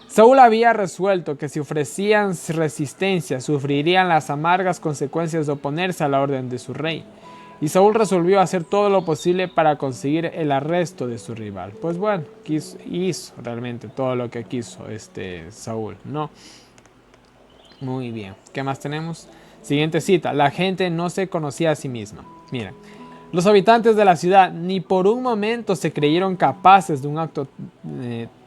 [SPEAKER 1] Saúl había resuelto que si ofrecían resistencia, sufrirían las amargas consecuencias de oponerse a la orden de su rey. Y Saúl resolvió hacer todo lo posible para conseguir el arresto de su rival. Pues bueno, hizo realmente todo lo que quiso Saúl, ¿no? Muy bien. ¿Qué más tenemos? Siguiente cita. La gente no se conocía a sí misma. Miren, los habitantes de la ciudad ni por un momento se creyeron capaces de un acto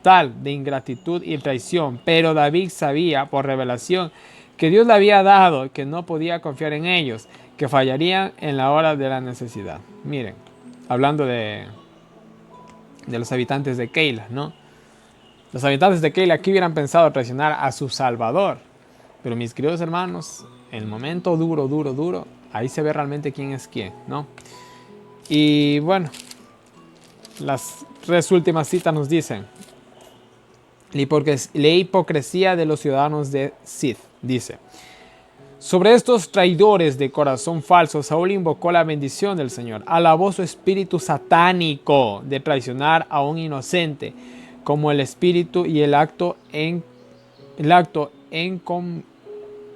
[SPEAKER 1] tal de ingratitud y traición, pero David sabía por revelación que Dios le había dado, que no podía confiar en ellos, que fallarían en la hora de la necesidad. Miren, hablando de los habitantes de Keila, ¿no? Los habitantes de Keila aquí hubieran pensado traicionar a su Salvador, pero mis queridos hermanos, en el momento duro, ahí se ve realmente quién es quién, ¿no? Y bueno, las tres últimas citas nos dicen, la hipocresía de los ciudadanos de Sid, dice, sobre estos traidores de corazón falso, Saúl invocó la bendición del Señor, alabó su espíritu satánico de traicionar a un inocente, como el espíritu y el acto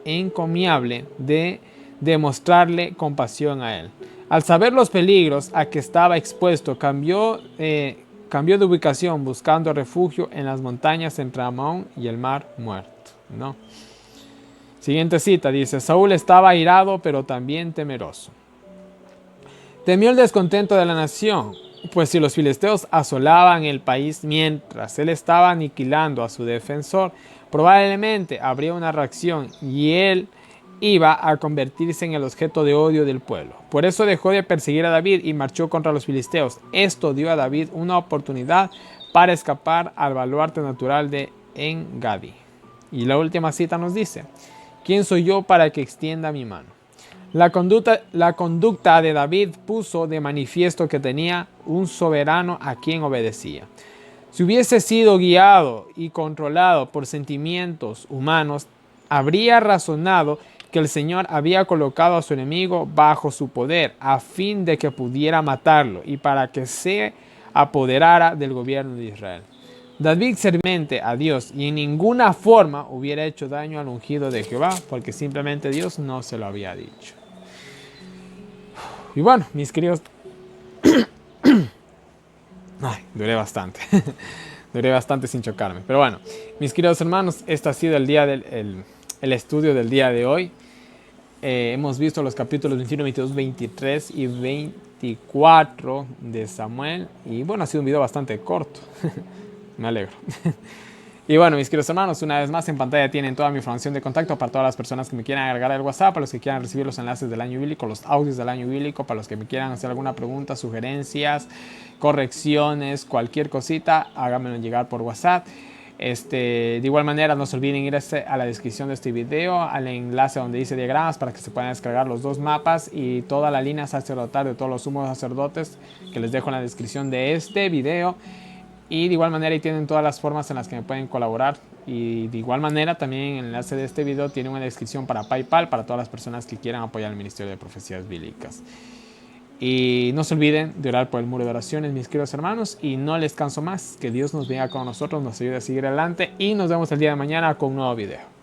[SPEAKER 1] encomiable de demostrarle compasión a él. Al saber los peligros a que estaba expuesto, cambió de ubicación buscando refugio en las montañas entre Amón y el mar muerto, ¿no? Siguiente cita dice, Saúl estaba airado pero también temeroso. Temió el descontento de la nación, pues si los filisteos asolaban el país mientras él estaba aniquilando a su defensor, probablemente habría una reacción y él iba a convertirse en el objeto de odio del pueblo. Por eso dejó de perseguir a David y marchó contra los filisteos. Esto dio a David una oportunidad para escapar al baluarte natural de En-Gadi. Y la última cita nos dice, ¿quién soy yo para que extienda mi mano? La conducta de David puso de manifiesto que tenía un soberano a quien obedecía. Si hubiese sido guiado y controlado por sentimientos humanos, habría razonado que el Señor había colocado a su enemigo bajo su poder a fin de que pudiera matarlo y para que se apoderara del gobierno de Israel. David sermente a Dios y en ninguna forma hubiera hecho daño al ungido de Jehová, porque simplemente Dios no se lo había dicho. Y bueno, mis queridos... Ay, duré bastante. Duré bastante sin chocarme. Pero bueno, mis queridos hermanos, este ha sido el estudio del día de hoy. Hemos visto los capítulos 21, 22, 23 y 24 de Samuel. Y bueno, ha sido un video bastante corto. Me alegro. Y bueno, mis queridos hermanos, una vez más en pantalla tienen toda mi información de contacto para todas las personas que me quieran agregar al WhatsApp, para los que quieran recibir los enlaces del año bíblico, los audios del año bíblico, para los que me quieran hacer alguna pregunta, sugerencias, correcciones, cualquier cosita, háganmelo llegar por WhatsApp. De igual manera, no se olviden irse a la descripción de este video, al enlace donde dice diagramas para que se puedan descargar los dos mapas y toda la línea sacerdotal de todos los sumos sacerdotes que les dejo en la descripción de este video. Y de igual manera ahí tienen todas las formas en las que me pueden colaborar. Y de igual manera también el enlace de este video tiene una descripción para PayPal para todas las personas que quieran apoyar el Ministerio de Profecías Bíblicas. Y no se olviden de orar por el muro de oraciones, mis queridos hermanos. Y no les canso más. Que Dios nos bendiga con nosotros, nos ayude a seguir adelante. Y nos vemos el día de mañana con un nuevo video.